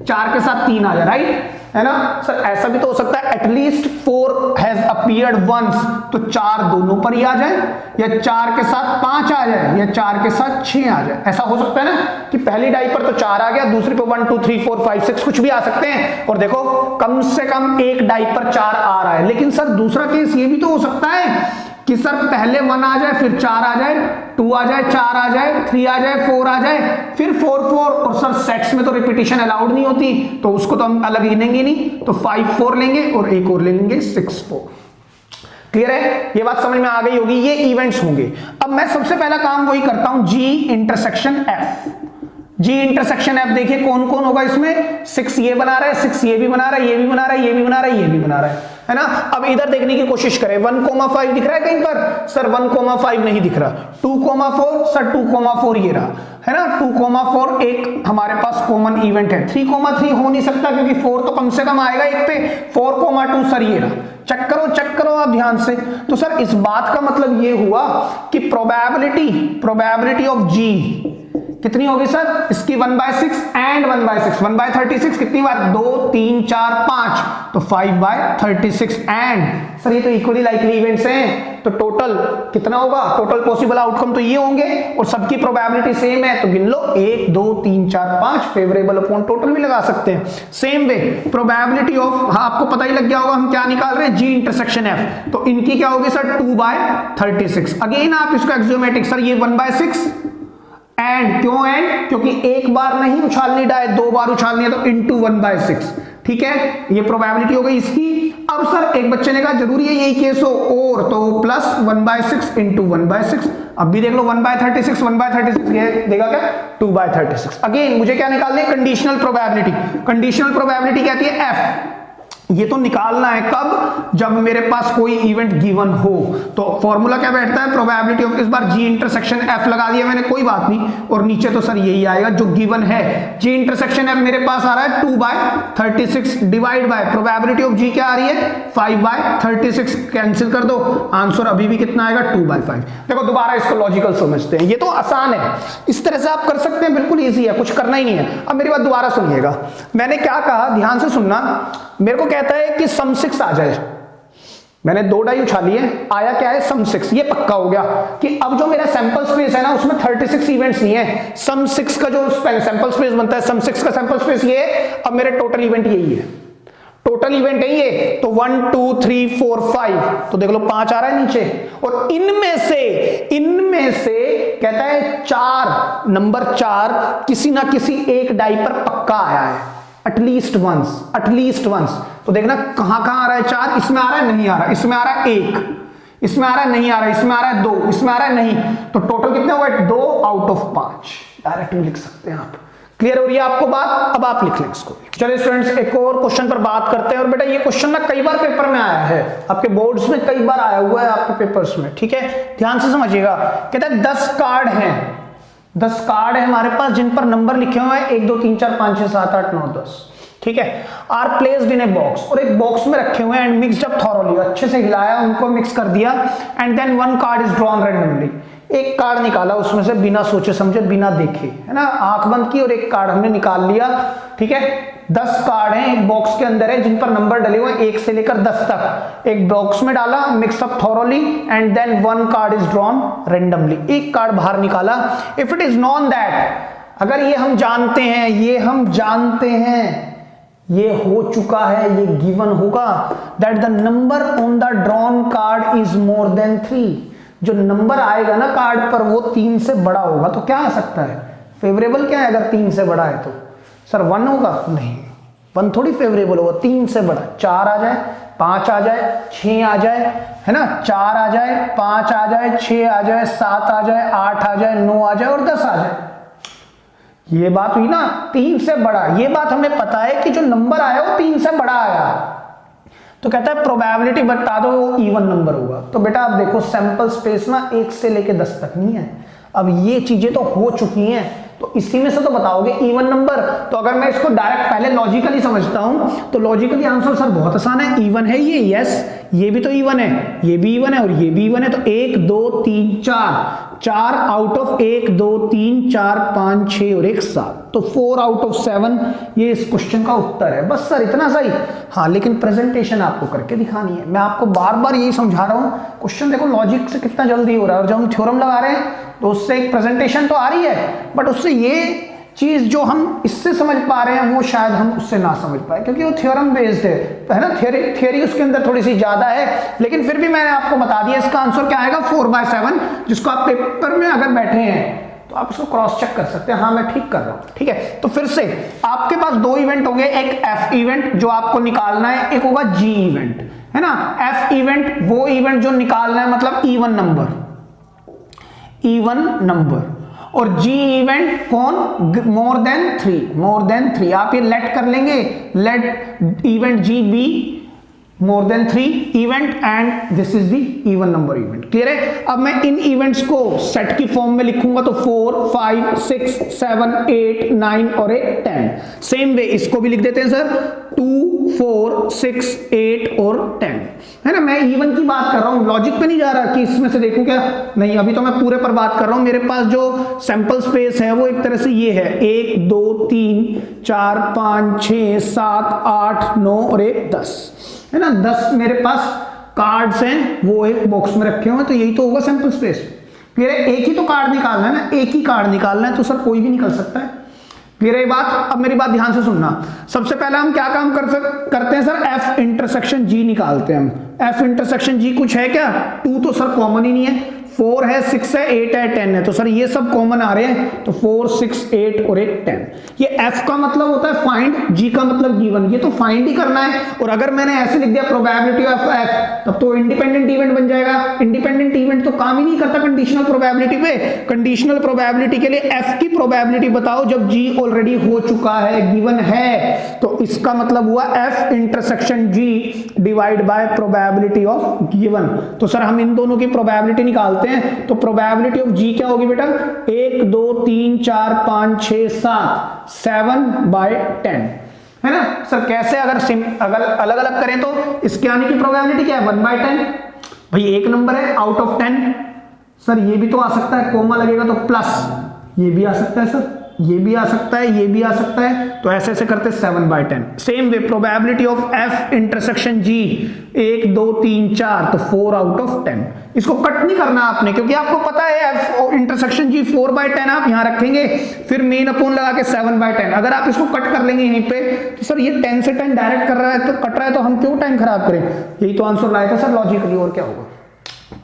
4 के साथ 3 आ जाए, राइट है ना सर। ऐसा भी तो हो सकता है एटलीस्ट 4 हैज अपीयर्ड वंस, तो 4 दोनों पर ही आ जाए, या 4 के साथ 5 आ जाए, या 4 के साथ 6 आ जाए, ऐसा हो सकता है ना कि पहली डाई पर तो 4 आ गया, दूसरी पर 1 2 3 4 5 6 कुछ भी आ सकते हैं, और देखो कम से कम एक डाई पर 4 आ रहा है। लेकिन सर दूसरा केस ये भी तो हो सकता है कि सर पहले 1 आ जाए, फिर 4 आ जाए, 2 आ जाए, 4 आ जाए, 3 आ जाए, 4 आ जाए, फिर 4 4, और सर सेट्स में तो रिपीटिशन अलाउड नहीं होती, तो उसको तो हम अलग गिनेंगे नहीं, तो 5 4 लेंगे और एक और ले लेंगे 6 4। क्लियर है, ये बात समझ में आ गई होगी, ये इवेंट्स होंगे। अब मैं सबसे पहला काम वही करता हूं, जी इंटरसेक्शन एफ, जी इंटरसेक्शन एफ देखिए कौन कौन होगा इसमें, 6 ये बना रहा है, 6 ये भी बना रहा है, ये भी बना रहा है, ये भी बना रहा है, ये भी बना रहा है ना। अब इधर देखने की कोशिश करें, 1,5 दिख रहा है कहीं पर, सर 1,5 नहीं दिख रहा, 2,4 सर 2,4 ये रहा, है ना, 2,4 एक हमारे पास कॉमन इवेंट है, 3,3 हो नहीं सकता क्योंकि 4 तो कम से कम आएगा एक पे, 4,2 सर ये रहा, चेक करो आप ध्यान से। तो सर इस बात का मतलब ये हुआ कि प्रोबेबिलिटी ऑफ जी कितनी होगी सर, इसकी 1/6 एंड 1/6, 1/36 कितनी बार, 2 3 4 5, तो 5/36 एंड सर ये तो इक्वली लाइकली इवेंट्स हैं, तो टोटल कितना होगा, टोटल पॉसिबल आउटकम तो ये होंगे, और सबकी प्रोबेबिलिटी सेम है, तो गिन लो 1 2 3 4 5, फेवरेबल अपॉन टोटल भी लगा सकते हैं। सेम वे प्रोबेबिलिटी ऑफ, हाँ आपको पता ही लग गया होगा हम क्या निकाल रहे हैं, जी इंटरसेक्शन एफ, तो इनकी क्या होगी सर 2/36। अगेन आप इसको एक्सियोमेटिक, सर ये 1/6 एंड, क्यों एंड, क्योंकि एक बार नहीं उछालनी डाई, 2 बार उछालनी है, तो इंटू 1/6, ठीक है, ये प्रोबेबिलिटी हो गई इसकी। अब सर एक बच्चे ने कहा जरूरी है यही केस हो, और तो प्लस 1/6 इंटू 1/6, अब भी देख लो 1/36, 1/36 ये देगा क्या 2/36। अगेन मुझे क्या निकालनी है, कंडीशनल प्रोबेबिलिटी, कंडीशनल प्रोबेबिलिटी कहती है एफ, ये तो निकालना है कब, जब मेरे पास कोई इवेंट गिवन हो। तो फॉर्मूला क्या बैठता है, प्रोबेबिलिटी ऑफ, इस बार जी इंटरसेक्शन एफ लगा दिया मैंने, कोई बात नहीं, और नीचे तो सर यही आएगा जो गिवन है। जी इंटरसेक्शन एफ मेरे पास आ रहा है 2/36 डिवाइड बाय प्रोबेबिलिटी ऑफ जी क्या आ रही है 5/36, कैंसिल कर दो, आंसर अभी भी कितना आएगा 2/5। देखो दोबारा इसको लॉजिकल समझते हैं, ये तो आसान है, इस तरह से आप कर सकते हैं, बिल्कुल ईजी है, कुछ करना ही नहीं है। अब मेरी बात दोबारा सुनिएगा, मैंने क्या कहा, ध्यान से सुनना। मेरे को कहता है कि सम 6 आ जाए, मैंने 2 डाई उछाली है, आया क्या है सम 6, ये पक्का हो गया कि अब जो मेरा सैंपल स्पेस है ना उसमें 36 इवेंट्स नहीं है, सम 6 का जो सैंपल स्पेस बनता है, सम 6 का सैंपल स्पेस ये है, अब मेरे टोटल इवेंट यही है, टोटल इवेंट है ये, तो 1 2 3 4 5, तो देख लो 5 आ रहा है नीचे, और इनमें से कहता है 4, नंबर 4 किसी ना किसी एक डाई पर पक्का आया है, एटलीस्ट वंस। तो देखना कहां आ रहा है 4, इसमें आ रहा है नहीं आ रहा, इसमें आ रहा है 1, इसमें आ रहा है नहीं आ रहा, इसमें आ रहा है 2, इसमें आ रहा है नहीं, तो टोटल कितने हुए 2 आउट ऑफ 5, डायरेक्ट लिख सकते हैं आप। क्लियर हो रही है आपको बात, अब आप लिख लें इसको। चलिए स्टूडेंट्स एक और क्वेश्चन पर बात करते हैं, और बेटा ये क्वेश्चन ना कई बार पेपर में आया है, आपके बोर्ड्स में कई बार आया हुआ है, आपके पेपर्स में, ठीक है, ध्यान से समझिएगा। कहता है 10 कार्ड हैं, 10 कार्ड है हमारे पास जिन पर नंबर लिखे हुए हैं 1 2 3 4 5 6 7 8 9 10, ठीक है, are placed in a box, और एक बॉक्स में रखे हुए हैं, एंड मिक्स्ड अप थॉरोली, अच्छे से हिलाया, उनको मिक्स कर दिया, and then 1 card is drawn randomly, एक कार्ड निकाला उसमें से बिना सोचे समझे, बिना देखे, है ना, आंख बंद की और एक कार्ड हमने निकाल लिया, ठीक है। 10 कार्ड हैं एक बॉक्स के अंदर है जिन पर नंबर डले हुए 1 से लेकर 10 तक, एक बॉक्स में डाला, mix up thoroughly, and then 1 card is drawn randomly, एक कार्ड बाहर निकाला। If it is known that, अगर ये हम जानते हैं, ये हो चुका है, ये गिवन होगा, that the number on the drawn card is more than 3, जो नंबर आएगा ना कार्ड पर वो 3 से बड़ा होगा, तो क्या आ सकता है, फेवरेबल क्या है अगर 3 से बड़ा है, तो सर 1 होगा, नहीं 1 थोड़ी फेवरेबल होगा, 3 से बड़ा 4 आ जाए, 5 आ जाए, 6 आ जाए, है ना, 4 आ जाए, 5 आ जाए, 6 आ जाए, 7 आ जाए, 8 आ जाए, 9 आ जाए और 10 आ जाए, ये बात हुई ना 3 से बड़ा। ये बात हमें पता है कि जो नंबर आया वो 3 से बड़ा आया, तो कहता है प्रोबेबिलिटी बता दो वो इवन नंबर होगा। तो बेटा आप देखो सैंपल स्पेस ना 1 से लेके 10 तक नहीं है, अब ये चीजें तो हो चुकी हैं, तो इसी में से तो बताओगे इवन नंबर। तो अगर मैं इसको डायरेक्ट पहले लॉजिकली समझता हूं तो लॉजिकली आंसर सर बहुत आसान है, इवन है ये, यस ये भी तो इवन है, ये भी इवन है और ये भी इवन है, तो 1 2 3 4 आउट ऑफ 1 2 3 4 5 6 और 1 7, तो 4 आउट ऑफ 7 ये इस क्वेश्चन का उत्तर है। बस सर इतना सही, हाँ लेकिन प्रेजेंटेशन आपको करके दिखानी है। मैं आपको बार बार यही समझा रहा हूँ, क्वेश्चन देखो लॉजिक से कितना जल्दी हो रहा है, और जब हम थ्योरम लगा रहे हैं तो उससे एक प्रेजेंटेशन तो आ रही है, बट उससे ये चीज जो हम इससे समझ पा रहे हैं वो शायद हम उससे ना समझ पाए, क्योंकि वो थ्योरम बेस्ड है ना, थियरी उसके अंदर थोड़ी सी ज्यादा है, लेकिन फिर भी मैंने आपको बता दिया इसका आंसर क्या आएगा 4/7, जिसको आप पेपर में अगर बैठे हैं तो आप उसको क्रॉस चेक कर सकते हैं, हाँ मैं ठीक कर रहा हूं, ठीक है। तो फिर से आपके पास 2 इवेंट होंगे, एक एफ इवेंट जो आपको निकालना है, एक होगा जी इवेंट, है ना। एफ इवेंट वो इवेंट जो निकालना है, मतलब इवन नंबर, और जी इवेंट कौन, मोर देन 3, आप ये लेट कर लेंगे, let event G be more than 3 event and this is the even number event. Clear है। अब मैं इन इवेंट्स को सेट की फॉर्म में लिखूंगा, तो 4 5 6 7 8 9 और 10। सेम वे इसको भी लिख देते हैं सर, 2 4 6 8 और 10, है ना। मैं इवन की बात कर रहा हूं, लॉजिक पे नहीं जा रहा कि इसमें से देखूं क्या, नहीं अभी तो मैं पूरे पर बात कर रहा हूं। मेरे पास जो सैंपल स्पेस है वो एक तरह से ये है, 1 2 3 4 5 6 7 8 9 और 10, है ना। 10 मेरे पास कार्ड्स हैं, वो एक बॉक्स में रखे हुए हैं, तो यही तो होगा सैंपल स्पेस। क्लियर है। एक ही तो कार्ड निकालना है ना, एक ही कार्ड निकालना है, तो सर कोई भी निकल सकता है। क्लियर है बात। अब मेरी बात ध्यान से सुनना, सबसे पहले हम क्या काम करते हैं सर, एफ इंटरसेक्शन जी निकालते हैं हम। एफ इंटरसेक्शन जी कुछ है क्या, 2 तो सर कॉमन ही नहीं है, 4 है, 6 है, 8 है, 10 है, तो सर ये सब कॉमन आ रहे हैं, तो 4, 6, 8 और एक 10। ये f का मतलब होता है फाइंड, g का मतलब गिवन, ये तो फाइंड ही करना है। और अगर मैंने ऐसे लिख दिया प्रोबेबिलिटी ऑफ f, तब तो इंडिपेंडेंट इवेंट बन जाएगा। इंडिपेंडेंट इवेंट तो काम ही नहीं करता कंडीशनल प्रोबेबिलिटी पे। कंडीशनल प्रोबेबिलिटी के लिए f की प्रोबेबिलिटी बताओ जब g ऑलरेडी हो चुका है, गिवन है, तो इसका मतलब हुआ f intersection g divide by probability of given. तो सर हम इन दोनों की प्रोबेबिलिटी निकालते हैं, तो प्रोबेबिलिटी ऑफ g क्या होगी बेटा, 1 2 3 4 5 6 7 7/10 है ना सर। कैसे अगर अलग अलग करें तो इसके आने की प्रोबेबिलिटी क्या है, 1/10। भाई एक नंबर है आउट ऑफ 10। सर ये भी तो आ सकता है, कोमा लगेगा तो प्लस, ये भी आ सकता है सर, ये भी आ सकता है, ये भी आ सकता है, तो ऐसे ऐसे करते 7/10। Same way probability of f intersection g 1 2 3 4, तो 4 आउट ऑफ 10। इसको कट नहीं करना आपने, क्योंकि आपको पता है f इंटरसेक्शन g 4/10 आप यहां रखेंगे, फिर मेन अपोन लगा के 7/10। अगर आप इसको कट कर लेंगे यहीं पे, तो सर ये 10 से 10 डायरेक्ट कर रहा है, तो कट रहा है, तो हम क्यों टाइम खराब करें। यही तो आंसर लाया था सर लॉजिकली, और क्या होगा।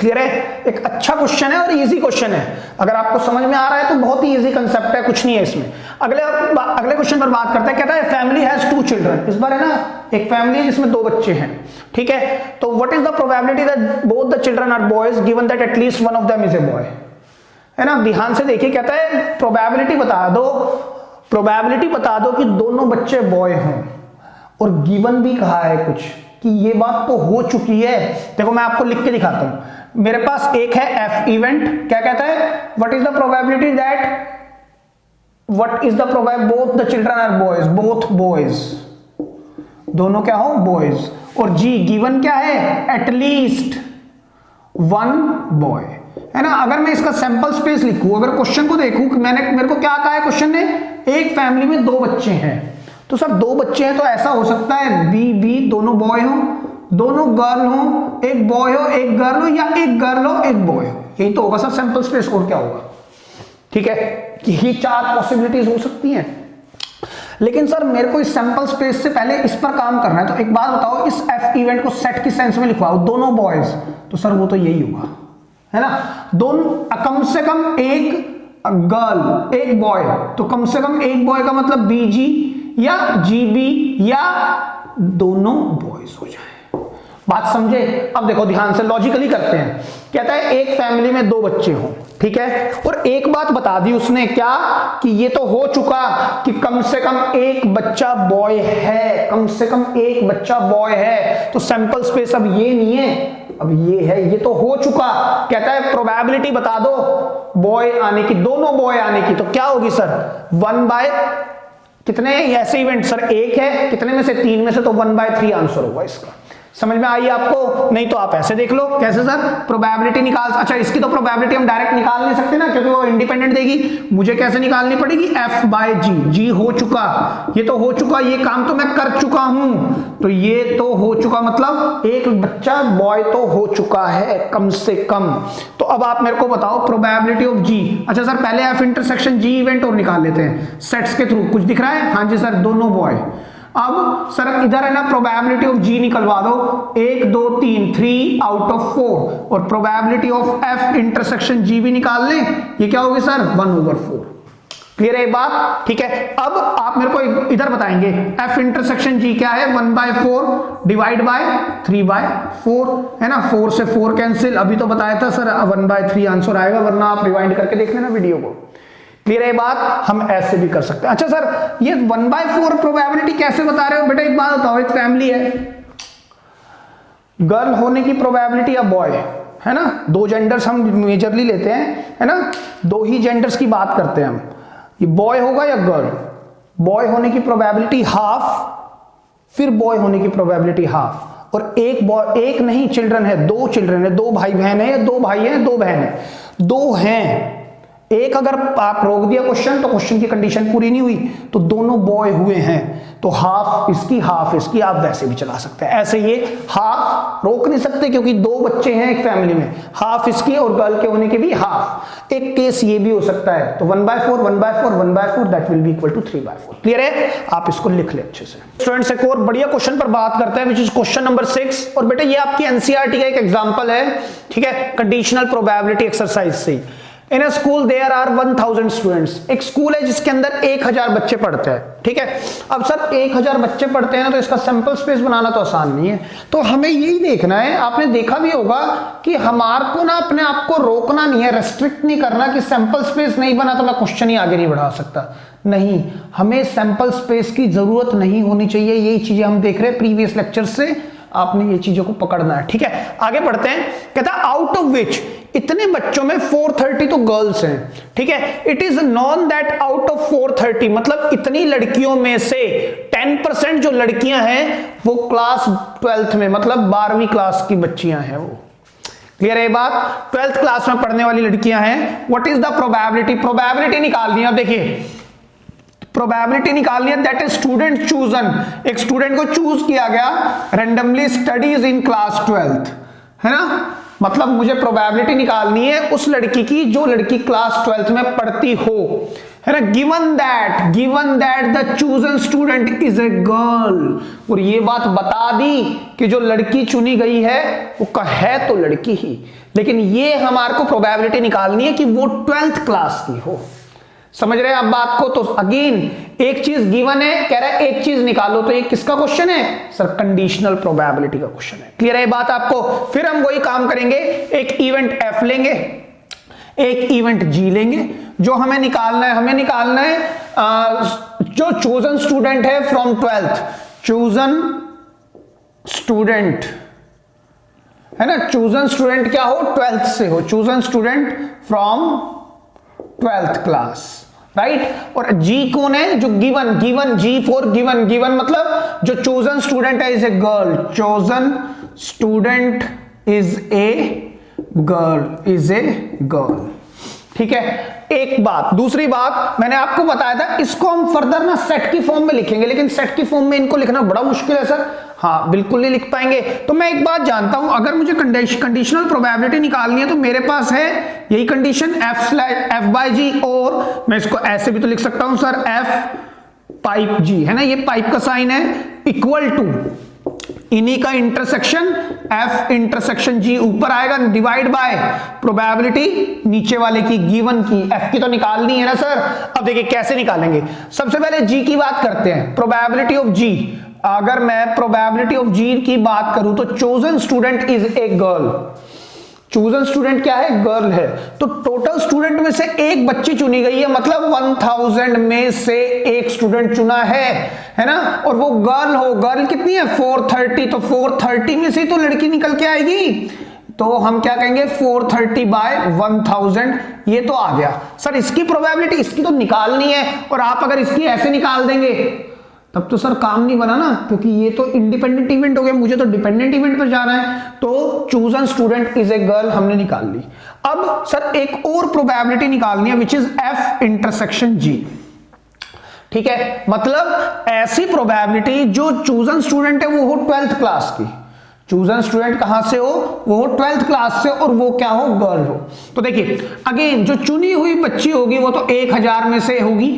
क्लियर है, एक अच्छा क्वेश्चन है और इजी क्वेश्चन है। अगर आपको समझ में आ रहा है तो बहुत ही इजी कंसेप्ट है, कुछ नहीं है इसमें। अगले क्वेश्चन पर बात करते हैं। कहता है फैमिली हैज 2 चिल्ड्रन। इस बार है ना, एक फैमिली है जिसमें 2 बच्चे हैं, ठीक है। तो what is the probability that both the children are boys given that at least one of them is a boy, है ना। ध्यान से देखिए, कहता है प्रोबेबिलिटी बता दो कि दोनों बच्चे बॉय हों, और गिवन भी कहा है कुछ कि ये बात तो हो चुकी है। देखो मैं आपको लिख के दिखाता हूं, मेरे पास एक है f इवेंट, क्या कहता है, what is the probability both the children are boys, both boys, दोनों क्या हो बॉयज। और g गिवन क्या है, एटलीस्ट 1 बॉय, है ना। अगर मैं इसका सैंपल स्पेस लिखूं, अगर क्वेश्चन को देखूं, मेरे को क्या कहा है क्वेश्चन ने, एक फैमिली में 2 बच्चे हैं, तो सर 2 बच्चे हैं तो ऐसा हो सकता है बी दोनों बॉय हो, दोनों गर्ल हो, एक बॉय हो एक गर्ल हो, या एक गर्ल हो एक बॉय हो, यही तो होगा सर सैंपल स्पेस, और क्या होगा। ठीक है, यही 4 पॉसिबिलिटीज हो सकती हैं। लेकिन सर मेरे को इस सैंपल स्पेस से पहले इस पर काम करना है, तो एक बात बताओ, इस एफ इवेंट को सेट की सेंस में लिखवाओ, दोनों बॉयज, तो सर वो तो यही होगा, है ना। दोनों कम से कम एक गर्ल एक बॉय, तो कम से कम एक बॉय का मतलब बीजी या जीबी, या दोनों बॉयज हो जाए। बात समझे। अब देखो ध्यान से लॉजिकली करते हैं। कहता है एक फैमिली में 2 बच्चे हों, ठीक है, और एक बात बता दी उसने, क्या कि ये तो हो चुका कि कम से कम एक बच्चा बॉय है, कम से कम एक बच्चा बॉय है, तो सैंपल स्पेस अब ये नहीं है, अब ये है, ये तो हो चुका। कहता है प्रोबेबिलिटी बता दो बॉय आने की, दोनों बॉय आने की, तो क्या होगी सर 1 कितने, ऐसे इवेंट सर एक है, कितने में से 3 में से, तो 1/3 आंसर होगा इसका। समझ में आई आपको, नहीं तो आप ऐसे देख लो, कैसे सर प्रोबेबिलिटी निकाल, अच्छा इसकी तो प्रोबेबिलिटी हम डायरेक्ट निकाल नहीं सकते ना, क्योंकि वो इंडिपेंडेंट देगी, मुझे कैसे निकालनी पड़ेगी, f/g, g हो चुका, ये तो हो चुका, ये काम तो मैं कर चुका हूं, तो ये तो हो चुका, मतलब एक बच्चा बॉय तो हो चुका है कम से कम। तो अब आप मेरे को बताओ प्रोबेबिलिटी ऑफ g। अच्छा सर पहले f इंटरसेक्शन g इवेंट और निकाल लेते हैं सेट्स के थ्रू, कुछ दिख रहा है, हाँ जी सर दोनों बॉय। अब सर इधर है ना प्रोबेबिलिटी ऑफ g निकलवा दो, 1 2 3 3 आउट ऑफ 4, और probability of f intersection g भी निकाल लें, ये क्या होगी सर 1/4। क्लियर है ये बात, ठीक है। अब आप मेरे को इधर बताएंगे f इंटरसेक्शन g क्या है, 1/4 डिवाइड बाय 3/4, है ना, 4 से 4 कैंसिल, अभी तो बताया था सर 1/3 आंसर आएगा, वरना आप रिवाइंड करके देख लेना वीडियो को। क्लियर है बात, हम ऐसे भी कर सकते हैं। अच्छा सर ये 1/4 प्रोबेबिलिटी कैसे बता रहे हो बेटा, एक बात बताओ, एक फैमिली है, गर्ल होने की प्रोबेबिलिटी या बॉय, है ना, 2 जेंडर्स हम मेजरली लेते हैं, है ना, 2 ही जेंडर्स की बात करते हैं हम, ये बॉय होगा या गर्ल, बॉय होने की प्रोबेबिलिटी हाफ, फिर बॉय होने की प्रोबेबिलिटी हाफ, और एक बॉय, एक नहीं चिल्ड्रन है, 2 चिल्ड्रन है, 2 भाई बहन है, या 2 भाई हैं 2 बहन है, 2 हैं, एक अगर आप रोक दिया क्वेश्चन तो क्वेश्चन की कंडीशन पूरी नहीं हुई, तो दोनों बॉय हुए हैं, तो हाफ इसकी आप वैसे भी चला सकते हैं। ऐसे ये हाफ रोक नहीं सकते क्योंकि दो बच्चे हैं एक फैमिली में, हाफ इसकी और गर्ल के होने के भी हाफ। एक केस ये भी हो सकता है, तो 1/4 1/4 1/4 that will be equal to 3/4। Clear है? आप इसको लिख ले अच्छे से। स्टूडेंट्स एक और बढ़िया क्वेश्चन पर बात करते हैं विच इज क्वेश्चन नंबर 6। और बेटा ये आपकी एनसीईआरटी का एक एग्जांपल है, ठीक है, कंडीशनल प्रोबेबिलिटी एक्सरसाइज से। In a school there are 1000 students. एक स्कूल है जिसके अंदर 1000 बच्चे पढ़ते हैं, ठीक है। अब सर 1000 बच्चे पढ़ते हैं ना, तो इसका सैंपल स्पेस बनाना तो आसान नहीं है, तो हमें यही देखना है। आपने देखा भी होगा कि हमारे को ना अपने आप को रोकना नहीं है, रेस्ट्रिक्ट नहीं करना कि सैंपल स्पेस नहीं बना तो मैं क्वेश्चन ही आगे नहीं बढ़ा सकता। नहीं, हमें सैंपल स्पेस की जरूरत नहीं होनी चाहिए। यही चीजें हम देख रहे हैं प्रीवियस लेक्चर से, आपने ये चीजों को पकड़ना है, ठीक है। आगे बढ़ते हैं। कहता है आउट ऑफ विच, इतने बच्चों में 430 तो गर्ल्स हैं, ठीक है। It is known that out of 430, मतलब इतनी लड़कियों में से 10% जो लड़कियां हैं वो क्लास 12th में, मतलब 12वीं क्लास की बच्चियां हैं वो। क्लियर है बात? 12th क्लास में पढ़ने वाली लड़कियां हैं। What is the probability? Probability निकालनी है। अब देखिए प्रोबेबिलिटी निकालनी है दैट इज स्टूडेंट चूजन, एक स्टूडेंट को चूज किया गया randomly studies in class 12th, है ना। मतलब मुझे प्रोबेबिलिटी निकालनी है उस लड़की की जो लड़की क्लास 12th में पढ़ती हो, है ना। Given that the chosen student is a girl, और ये बात बता दी कि जो लड़की चुनी गई है वो है तो लड़की ही, लेकिन ये हमारे को प्रोबेबिलिटी निकालनी है कि वो 12th क्लास की हो। समझ रहे हैं आप बात को? तो अगेन एक चीज गिवन है, कह रहा है एक चीज निकालो, तो ये किसका क्वेश्चन है सर? कंडीशनल प्रोबेबिलिटी का क्वेश्चन है। क्लियर है बात आपको? फिर हम वही काम करेंगे, एक इवेंट एफ लेंगे, एक इवेंट जी लेंगे। जो हमें निकालना है जो चोजन स्टूडेंट है फ्रॉम 12th, चोजन स्टूडेंट है ना, चोजन स्टूडेंट क्या हो? 12th से हो, chosen student from 12th class, right. और जी कौन है? जो गिवन जी फॉर गिवन मतलब जो चोजन स्टूडेंट है is a girl, chosen student is a girl, ठीक है। एक बात, दूसरी बात मैंने आपको बताया था, इसको हम फर्दर ना सेट की फॉर्म में लिखेंगे, लेकिन सेट की फॉर्म में इनको लिखना बड़ा मुश्किल है सर। हाँ बिल्कुल नहीं लिख पाएंगे। तो मैं एक बात जानता हूं, अगर मुझे कंडीशनल प्रोबेबिलिटी निकालनी है तो मेरे पास है यही कंडीशन f बाई जी, और मैं इसको ऐसे भी तो लिख सकता हूं सर f पाइप जी, है ना, ये पाइप का साइन है, इक्वल टू इन्हीं का इंटरसेक्शन f इंटरसेक्शन g ऊपर आएगा, डिवाइड बाय प्रोबेबिलिटी नीचे वाले की गिवन की, f की तो निकालनी है ना सर। अब देखिए कैसे निकालेंगे। सबसे पहले g की बात करते हैं, प्रोबेबिलिटी ऑफ g। अगर मैं प्रोबेबिलिटी ऑफ g की बात करूं तो chosen student is a girl, chosen student क्या है? गर्ल है। तो टोटल स्टूडेंट में से एक बच्ची चुनी गई है, मतलब 1000 में से एक स्टूडेंट चुना है ना, और वो गर्ल हो। गर्ल कितनी है? 430, तो 430 में से तो लड़की निकल के आएगी, तो हम क्या कहेंगे 430 बाय 1000, ये तो आ गया। सर इसकी प्रोबेबिलिटी इसकी तो निकालनी है, और आप अगर इसकी ऐसे निकाल देंगे तब तो सर काम नहीं बना ना, क्योंकि ये तो इंडिपेंडेंट इवेंट हो गया, मुझे तो डिपेंडेंट इवेंट पर जाना है। तो chosen student is a girl हमने निकाल ली। अब सर एक और प्रोबेबिलिटी निकालनी है which is f intersection g, ठीक है। मतलब ऐसी प्रोबेबिलिटी जो चूजन स्टूडेंट है वो हो 12th क्लास की, चूजन स्टूडेंट कहां से हो? वो 12th क्लास से, और वो क्या हो? गर्ल हो। तो देखिए अगेन जो चुनी हुई बच्ची होगी वो तो 1000 में से होगी।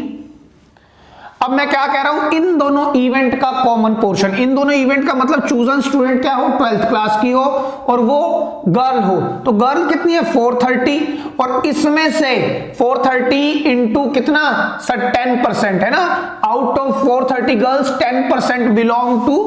अब मैं क्या कह रहा हूं, इन दोनों इवेंट का कॉमन पोर्शन, इन दोनों इवेंट का मतलब चूजन स्टूडेंट क्या हो? 12th क्लास की हो और वो गर्ल हो। तो गर्ल कितनी है? 430, और इसमें से 430 इंटू कितना सर? 10%, है ना। Out of 430 girls 10% belong to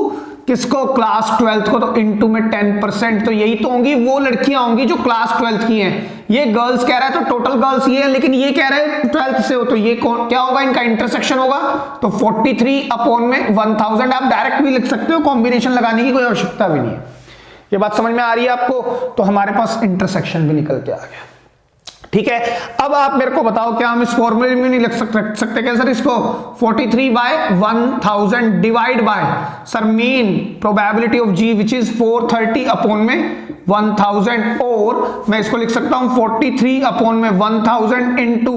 किसको? क्लास 12th को। तो इंटू में 10%, तो यही तो होंगी वो लड़कियां होंगी जो क्लास 12th की हैं। ये गर्ल्स कह रहा है तो टोटल गर्ल्स ये है, लेकिन ये कह रहे हैं 12th से हो, तो ये क्या होगा? इनका इंटरसेक्शन होगा। तो 43 अपॉन में 1000 आप डायरेक्ट भी लिख सकते हो, कॉम्बिनेशन लगाने की कोई आवश्यकता भी नहीं है। ये बात समझ में आ रही है आपको? तो हमारे पास इंटरसेक्शन भी निकल के आ गया। ठीक है, अब आप मेरे को बताओ क्या हम इस फॉर्मूले में नहीं रख सकते क्या सर इसको 43/1000 divide by sir mean probability of G which is 430 upon में 1000, और मैं इसको लिख सकता हूं 43 अपॉन में 1000 इंटू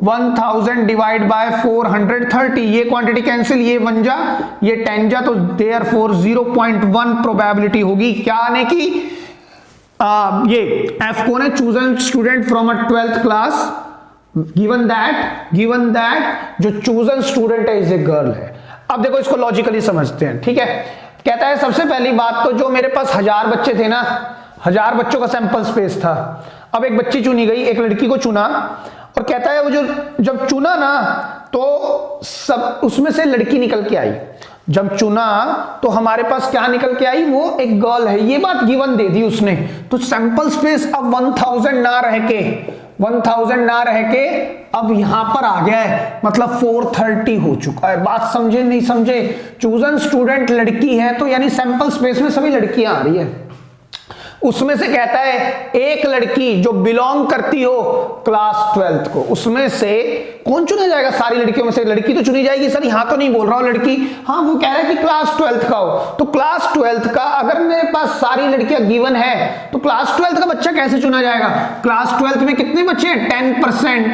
1000 डिवाइड बाय 430। ये क्वांटिटी कैंसिल, ये 1 जा ये 10 जा, तो देयरफॉर 0.1 प्रोबेबिलिटी होगी क्या आने की। ये F कौन है, chosen student from a 12th class, given that जो चूजन स्टूडेंट है इज ए गर्ल है। अब देखो इसको लॉजिकली समझते हैं, ठीक है। कहता है सबसे पहली बात तो जो मेरे पास 1000 बच्चे थे ना, 1000 बच्चों का सैंपल स्पेस था। अब एक बच्ची चुनी गई, एक लड़की को चुना, और कहता है वो जो जब चुना ना तो सब उसमें से लड़की निकल के आई। जब चुना तो हमारे पास क्या निकल के आई, वो एक गर्ल है। ये बात गिवन दे दी उसने, तो सैंपल स्पेस अब 1000 ना रह के अब यहां पर आ गया है, मतलब 430 हो चुका है। बात समझे नहीं समझे, चूजन स्टूडेंट लड़की है तो यानी सैंपल स्पेस में सभी लड़कियां आ रही है। उसमें से कहता है एक लड़की जो बिलोंग करती हो क्लास 12th को, उसमें से कौन चुना जाएगा, सारी लड़कियों में से लड़की तो चुनी जाएगी। सर यहां तो नहीं बोल रहा हूं लड़की, हाँ वो कह रहा है कि क्लास 12th का हो, तो क्लास 12th का अगर मेरे पास सारी लड़कियां गिवन है तो क्लास 12th का बच्चा कैसे चुना जाएगा। क्लास 12th में कितने बच्चे हैं, 10%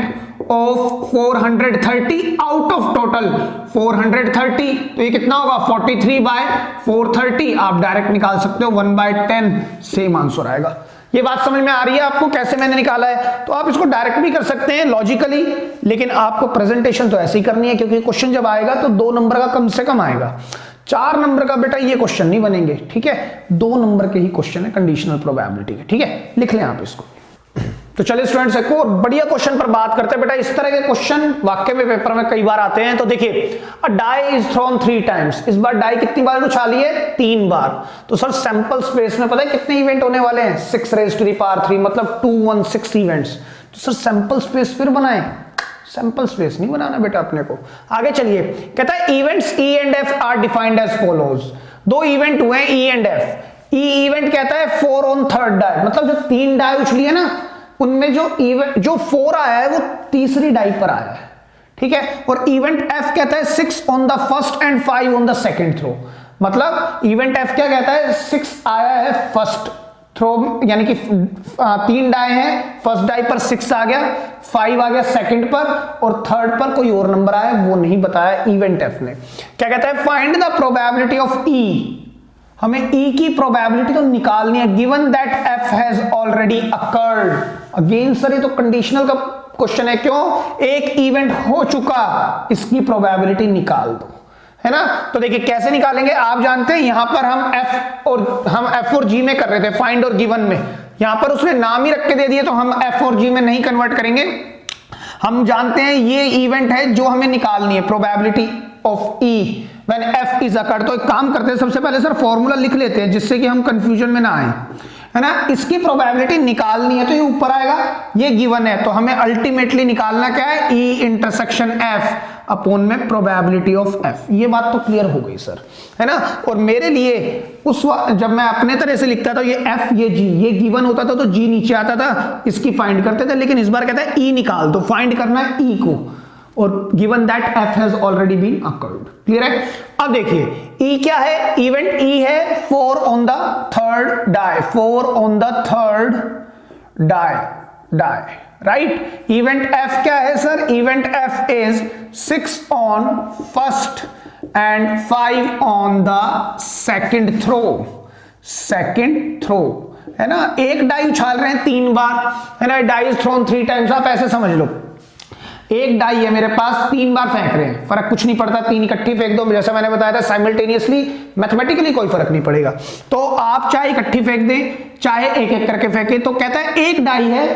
ऑफ 430 आउट ऑफ टोटल 430, तो ये कितना होगा 43/430। आप डायरेक्ट निकाल सकते हो 1/10, सेम आंसर आएगा। ये बात समझ में आ रही है आपको कैसे मैंने निकाला है। तो आप इसको डायरेक्ट भी कर सकते हैं लॉजिकली, लेकिन आपको प्रेजेंटेशन तो ऐसे ही करनी है, क्योंकि क्वेश्चन जब आएगा तो 2 नंबर का कम से कम आएगा, 4 नंबर का बेटा ये क्वेश्चन नहीं बनेंगे, ठीक है। 2 नंबर के ही क्वेश्चन है कंडीशनल प्रोबेबिलिटी के, ठीक है, लिख लें आप इसको। तो चलिए स्टूडेंट्स एक और बढ़िया क्वेश्चन पर बात करते हैं। बेटा इस तरह के क्वेश्चन वाकई में पेपर में कई बार आते हैं। तो देखिए, अ डाई इज थ्रोन 3 टाइम्स, इस बार डाई कितनी बार उछाली है, 3 बार। तो सर सैंपल स्पेस में पता है कितने इवेंट होने वाले हैं, 6⁻³ मतलब 216 इवेंट्स। तो सर सैंपल स्पेस फिर बनाएं, सैंपल स्पेस नहीं बनाना बेटा अपने को। आगे चलिए, कहता है events E and F are defined as follows. 2 event हुए हैं E and F। E event कहता है 4 ऑन 3rd डाई, मतलब जो 3 डाई उछली है ना उनमें जो 4 आया है वो तीसरी डाई पर आया है, ठीक है। और इवेंट F कहता है 6 on the first and 5 on the second throw, मतलब इवेंट F क्या कहता है, 6 आया है फर्स्ट थ्रो, यानी कि 3 डाई हैं, फर्स्ट डाई पर 6 आ गया, 5 आ गया सेकंड पर, और थर्ड पर कोई और नंबर आया वो नहीं बताया इवेंट F ने। क्या कहता है, find the probability of E, हमें E की प्रोबेबिलिटी तो निकालनी है, given that F has already occurred. Again sir ये तो कंडीशनल का क्वेश्चन है, क्यों, एक इवेंट हो चुका, इसकी प्रोबेबिलिटी निकाल दो, है ना। तो देखिए कैसे निकालेंगे, आप जानते हैं यहां पर हम F और G में कर रहे थे, फाइंड और गिवन में, यहां पर उसने नाम ही रख के दे दिए, तो हम F और G में नहीं कन्वर्ट करेंगे। हम जानते हैं ये इवेंट है जो हमें निकालनी है, probability of E when F is occurred. तो एक काम करते हैं, सबसे पहले सर फॉर्मूला लिख लेते हैं जिससे कि हम कंफ्यूजन में ना आए, है ना। इसकी प्रोबेबिलिटी निकालनी है तो ये ऊपर आएगा, ये गिवन है, तो हमें अल्टीमेटली निकालना क्या है, E इंटरसेक्शन F अपॉन में प्रोबेबिलिटी ऑफ F। ये बात तो क्लियर हो गई सर, है ना। और मेरे लिए उस जब मैं अपने तरह से लिखता था ये F ये G, ये गिवन होता था तो G नीचे आता था, इसकी फाइंड करते थे, लेकिन इस बार कहता है E निकाल, तो फाइंड करना है E को, और given that F has already been occurred. Clear है। अब देखिए E क्या है, इवेंट E है 4 on the 3rd die, 4 on the 3rd die, right. Event F क्या है sir, event F is 6 on first and 5 on the second throw, है ना। एक डाई उछाल रहे हैं 3 बार, है ना, डाई इज थ्रोन 3 टाइम्स। आप ऐसे समझ लो, एक डाई है मेरे पास, 3 बार फेंक रहे हैं, फर्क कुछ नहीं पड़ता, 3 इकट्ठी फेंक दो, जैसा मैंने बताया था साइमल्टेनियसली, मैथमेटिकली कोई फर्क नहीं पड़ेगा। तो आप चाहे इकट्ठी फेंक दें चाहे एक एक करके फेंके। तो कहता है एक डाई है,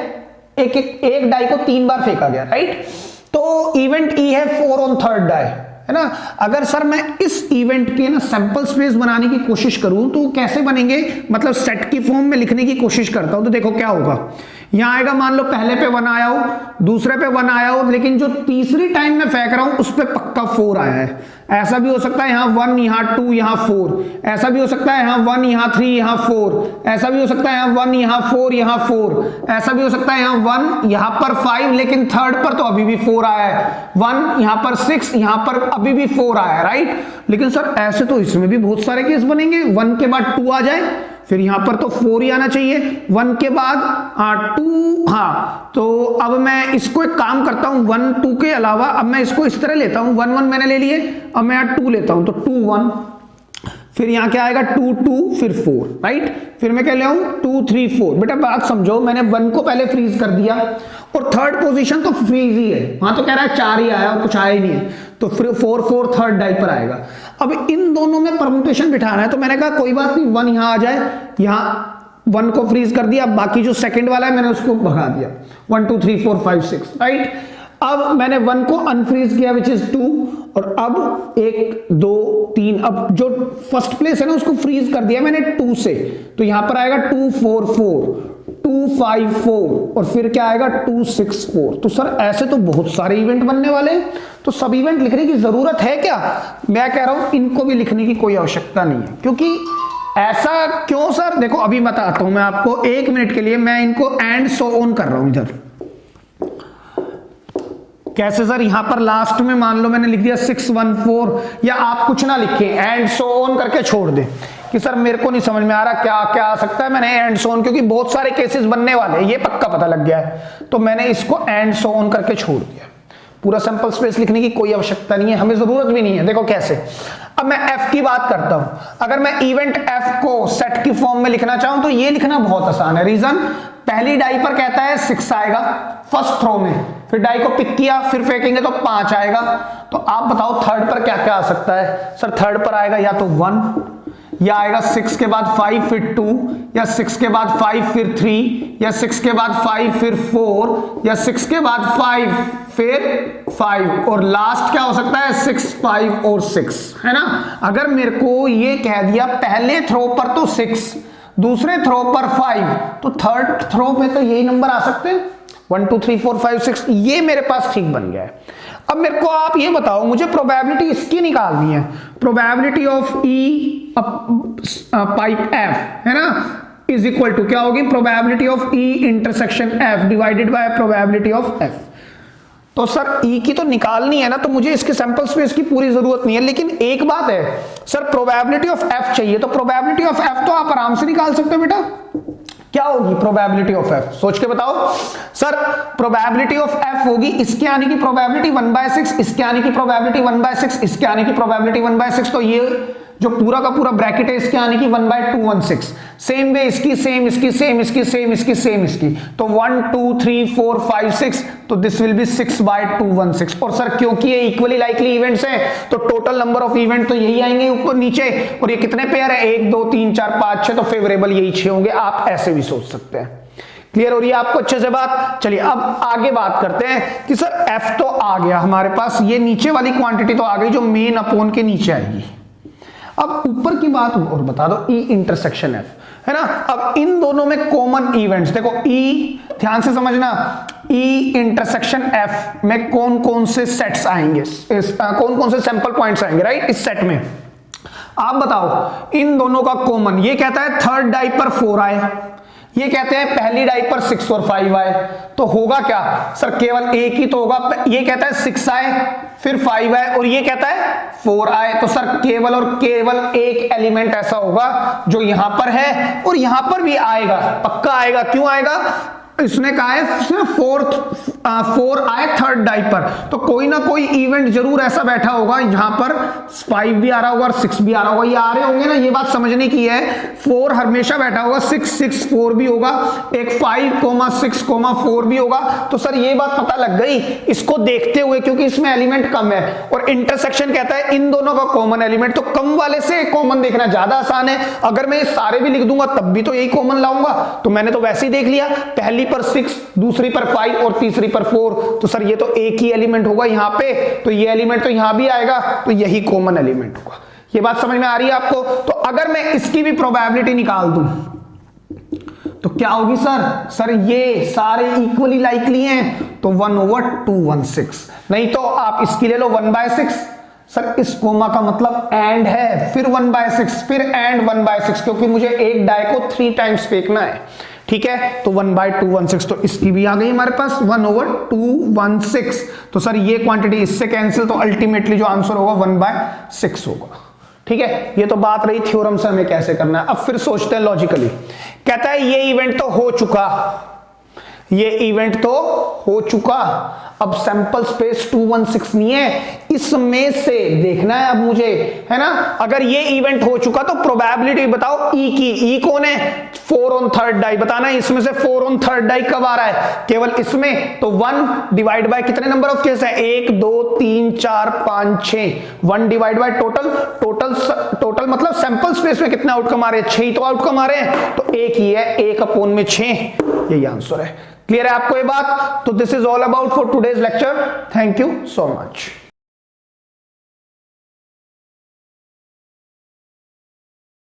एक डाई को 3 बार फेंका गया, राइट। तो इवेंट E है 4 ऑन 3rd डाई, है ना। अगर सर मैं इस इवेंट के ना सैंपल स्पेस बनाने की कोशिश करूं तो कैसे बनेंगे, मतलब सेट की फॉर्म में लिखने की कोशिश करता हूं, तो देखो क्या होगा, यहां आएगा, मान लो पहले पे 1 आया हो, दूसरे पे 1 आया हो, लेकिन जो तीसरी टाइम में फेंक रहा हूं उस पे पक्का 4 आया है, ऐसा भी हो सकता है यहाँ 1 यहाँ 2 यहाँ 4, ऐसा भी हो सकता है यहाँ 1 यहाँ 3 यहाँ 4, ऐसा भी हो सकता है यहाँ 1 यहाँ 4 यहाँ 4, ऐसा भी हो सकता है यहाँ 1 यहाँ पर 5, लेकिन थर्ड पर तो अभी भी 4 आया है, 1 यहाँ पर 6, यहाँ पर अभी भी 4 आया है, राइट। लेकिन सर ऐसे तो इसमें भी बहुत सारे केस बनेंगे, 1 के बाद 2 आ जाए, फिर यहां पर तो 4 ही आना चाहिए, 1 के बाद 2, हाँ तो अब मैं इसको एक काम करता हूं, 1 2 के अलावा अब मैं इसको इस तरह लेता हूं, 1 1 मैंने ले लिए, अब मैं यहाँ 2 लेता हूं, तो 2 1, फिर यहां क्या आएगा 2 2 फिर 4, राइट। फिर मैं क्या ले आऊं 2 3 4। बेटा बात समझो, मैंने 1 को पहले फ्रीज कर दिया और थर्ड पोजीशन तो फ्रीज ही है, वहां तो कह रहा है 4 ही आया और कुछ आया ही नहीं है, तो फिर 4 4 थर्ड डाइपर आएगा। अब इन दोनों में परम्यूटेशन बिठाना है, तो मैंने कहा कोई बात नहीं, 1 यहां आ जाए, यहां 1 को फ्रीज कर दिया, बाकी जो सेकंड वाला है मैंने उसको भगा दिया, 1 2 3 4 5 6, राइट। अब मैंने 1 को अनफ्रीज किया विच इज 2, और अब 1 2 3, अब जो फर्स्ट प्लेस है ना उसको फ्रीज कर दिया मैंने 2 से, तो यहां पर आएगा 2 4 4 2 5 4 और फिर क्या आएगा 2 6 4। तो सर ऐसे तो बहुत सारे इवेंट बनने वाले हैं, तो सब इवेंट लिखने की जरूरत है क्या? मैं कह रहा हूं इनको भी लिखने की कोई आवश्यकता नहीं है, क्योंकि ऐसा क्यों सर, देखो अभी बताता हूं मैं आपको, 1 मिनट के लिए मैं इनको एंड सो ऑन कर रहा हूं इधर। कैसे सर? यहां पर लास्ट में मान लो मैंने लिख दिया 6 1 4, या आप कुछ ना लिखें, एंड सो ऑन करके छोड़ दें कि सर मेरे को नहीं समझ में आ रहा क्या क्या आ सकता है, मैंने एंड सो ऑन, क्योंकि बहुत सारे केसेस बनने वाले हैं ये पक्का पता लग गया है, तो मैंने इसको एंड सो ऑन करके छोड़ दिया। पूरा सैंपल स्पेस लिखने की कोई आवश्यकता नहीं है, हमें जरूरत भी नहीं है। देखो कैसे, अब मैं एफ की बात करता हूं, अगर मैं इवेंट एफ को सेट की फॉर्म में लिखना चाहूं तो ये लिखना बहुत आसान है। रीजन, पहली डाई पर कहता है 6 आएगा फर्स्ट थ्रो में, फिर डाई को पिक किया, फिर फेंकेंगे तो 5 आएगा, तो आप बताओ थर्ड पर क्या क्या आ सकता है? सर थर्ड पर आएगा या तो 1, या आएगा 6 के बाद 5 फिर 2, या 6 के बाद 5 फिर 3, या 6 के बाद 5 फिर 4, या 6 के बाद 5 फिर 5, और लास्ट क्या हो सकता है 6 5 और 6, है ना। अगर मेरे को ये कह दिया पहले थ्रो पर तो 6, दूसरे थ्रो पर 5, तो थर्ड थ्रो में तो यही नंबर आ सकते हैं, 1 2 3 4 5 6, ये मेरे पास ठीक बन गया है। अब मेरे को आप ये बताओ, मुझे प्रोबेबिलिटी इसकी निकालनी है, probability of E pipe F, है ना, इज इक्वल टू क्या होगी, probability of E intersection F divided by probability of F. तो सर ई की तो निकालनी है ना, तो मुझे इसके सैंपल स्पेस की पूरी जरूरत नहीं है, लेकिन एक बात है सर, प्रोबेबिलिटी ऑफ एफ चाहिए, तो प्रोबेबिलिटी ऑफ एफ तो आप आराम से निकाल सकते हो बेटा। क्या होगी प्रोबेबिलिटी ऑफ एफ, सोच के बताओ। सर प्रोबेबिलिटी ऑफ एफ होगी इसके आने की प्रोबेबिलिटी 1/6, इसके आने की प्रोबेबिलिटी 1/6, इसके आने की प्रोबेबिलिटी 1/6, तो ये जो पूरा का पूरा ब्रैकेट है इसके आने की 1/216। सेम वे इसकी, सेम इसकी, सेम इसकी, सेम इसकी, सेम इसकी, तो 1 2 3 4 5 6, तो दिस विल बी 6/216। और सर क्योंकि ये इक्वली लाइकली इवेंट्स हैं, तो टोटल नंबर ऑफ इवेंट तो यही आएंगे ऊपर नीचे, और ये कितने पेयर है 1 2 3 4 5 6, तो फेवरेबल यही 6 होंगे। आप ऐसे भी सोच सकते हैं। क्लियर हो रही है आपको अच्छे से बात? चलिए अब आगे बात करते हैं कि सर एफ तो आ गया हमारे पास, ये नीचे वाली क्वांटिटी तो आ गई जो मेन अपॉन के नीचे आएगी। अब ऊपर की बात और बता दो, ई इंटरसेक्शन एफ, है ना। अब इन दोनों में कॉमन इवेंट्स देखो, ई ध्यान से समझना, ई इंटरसेक्शन एफ में कौन कौन से सेट्स आएंगे, कौन कौन से सैंपल पॉइंट्स आएंगे, राइट, इस सेट में। आप बताओ इन दोनों का कॉमन, ये कहता है थर्ड डाई पर 4 आए, ये कहते हैं पहली डाई पर 6 और 5 आए, तो होगा क्या सर, केवल एक ही तो होगा। ये कहता है 6 आए फिर 5 आए, और ये कहता है 4 आए, तो सर केवल और केवल एक एलिमेंट ऐसा होगा जो यहां पर है और यहां पर भी आएगा, पक्का आएगा। क्यों आएगा? इसने कहा है सिर्फ 4 आए थर्ड डाई पर, तो कोई ना कोई इवेंट जरूर ऐसा बैठा होगा जहां पर 5 भी आ रहा होगा और 6 भी आ रहा होगा, ये आ रहे होंगे ना, ये बात समझने की है। 4 हमेशा बैठा होगा, 6 6 4 भी होगा, एक 5 6 4 भी होगा, तो सर ये बात पता लग गई इसको देखते हुए, क्योंकि इसमें एलिमेंट कम है और इंटरसेक्शन कहता है इन दोनों का कॉमन एलिमेंट, तो कम वाले से कॉमन देखना ज्यादा आसान है। अगर मैं ये सारे भी लिख दूंगा तब भी तो यही कॉमन लाऊंगा, तो मैंने तो वैसे ही देख लिया, पहली पर 6, दूसरी पर 5 और तीसरी पर 4, तो सर ये तो एक ही एलिमेंट होगा यहां पे, तो ये एलिमेंट तो यहां भी आएगा, तो यही कॉमन एलिमेंट होगा। ये बात समझ में आ रही है आपको? तो अगर मैं इसकी भी प्रोबेबिलिटी निकाल दूं तो क्या होगी सर? सर ये सारे इक्वली लाइकली हैं, तो 1/216, नहीं तो आप इसकी ले लो 1/6, सर इस कोमा का मतलब एंड है, फिर 1/6, फिर एंड 1/6, क्योंकि मुझे एक डाई को 3 टाइम्स फेंकना है, ठीक है। तो 1/216, तो इसकी भी आ गई हमारे पास 1/216। तो सर ये क्वांटिटी इससे कैंसिल, तो अल्टीमेटली जो आंसर होगा 1/6 होगा, ठीक है। ये तो बात रही थ्योरम से हमें कैसे करना है। अब फिर सोचते हैं लॉजिकली। कहता है ये इवेंट तो हो चुका, ये इवेंट तो हो चुका, अब सैंपल स्पेस 216 नहीं है, इसमें से देखना है अब मुझे, है ना। अगर ये इवेंट हो चुका तो प्रोबेबिलिटी बताओ ई की, ई कौन है, 4 ऑन थर्ड डाई, बताना है इसमें से 4 ऑन थर्ड डाई कब आ रहा है, केवल इसमें। तो 1 डिवाइड बाय कितने नंबर ऑफ केस है, 1 2 3 4 5 6, 1 डिवाइड बाय टोटल मतलब सैंपल स्पेस में कितने आउटकम आ रहे हैं, 6 ही तो आउटकम आ रहे हैं, तो एक ही है, 1/6, यही आंसर है। क्लियर है आपको ये बात। तो this is all about for today's lecture. Thank you so much.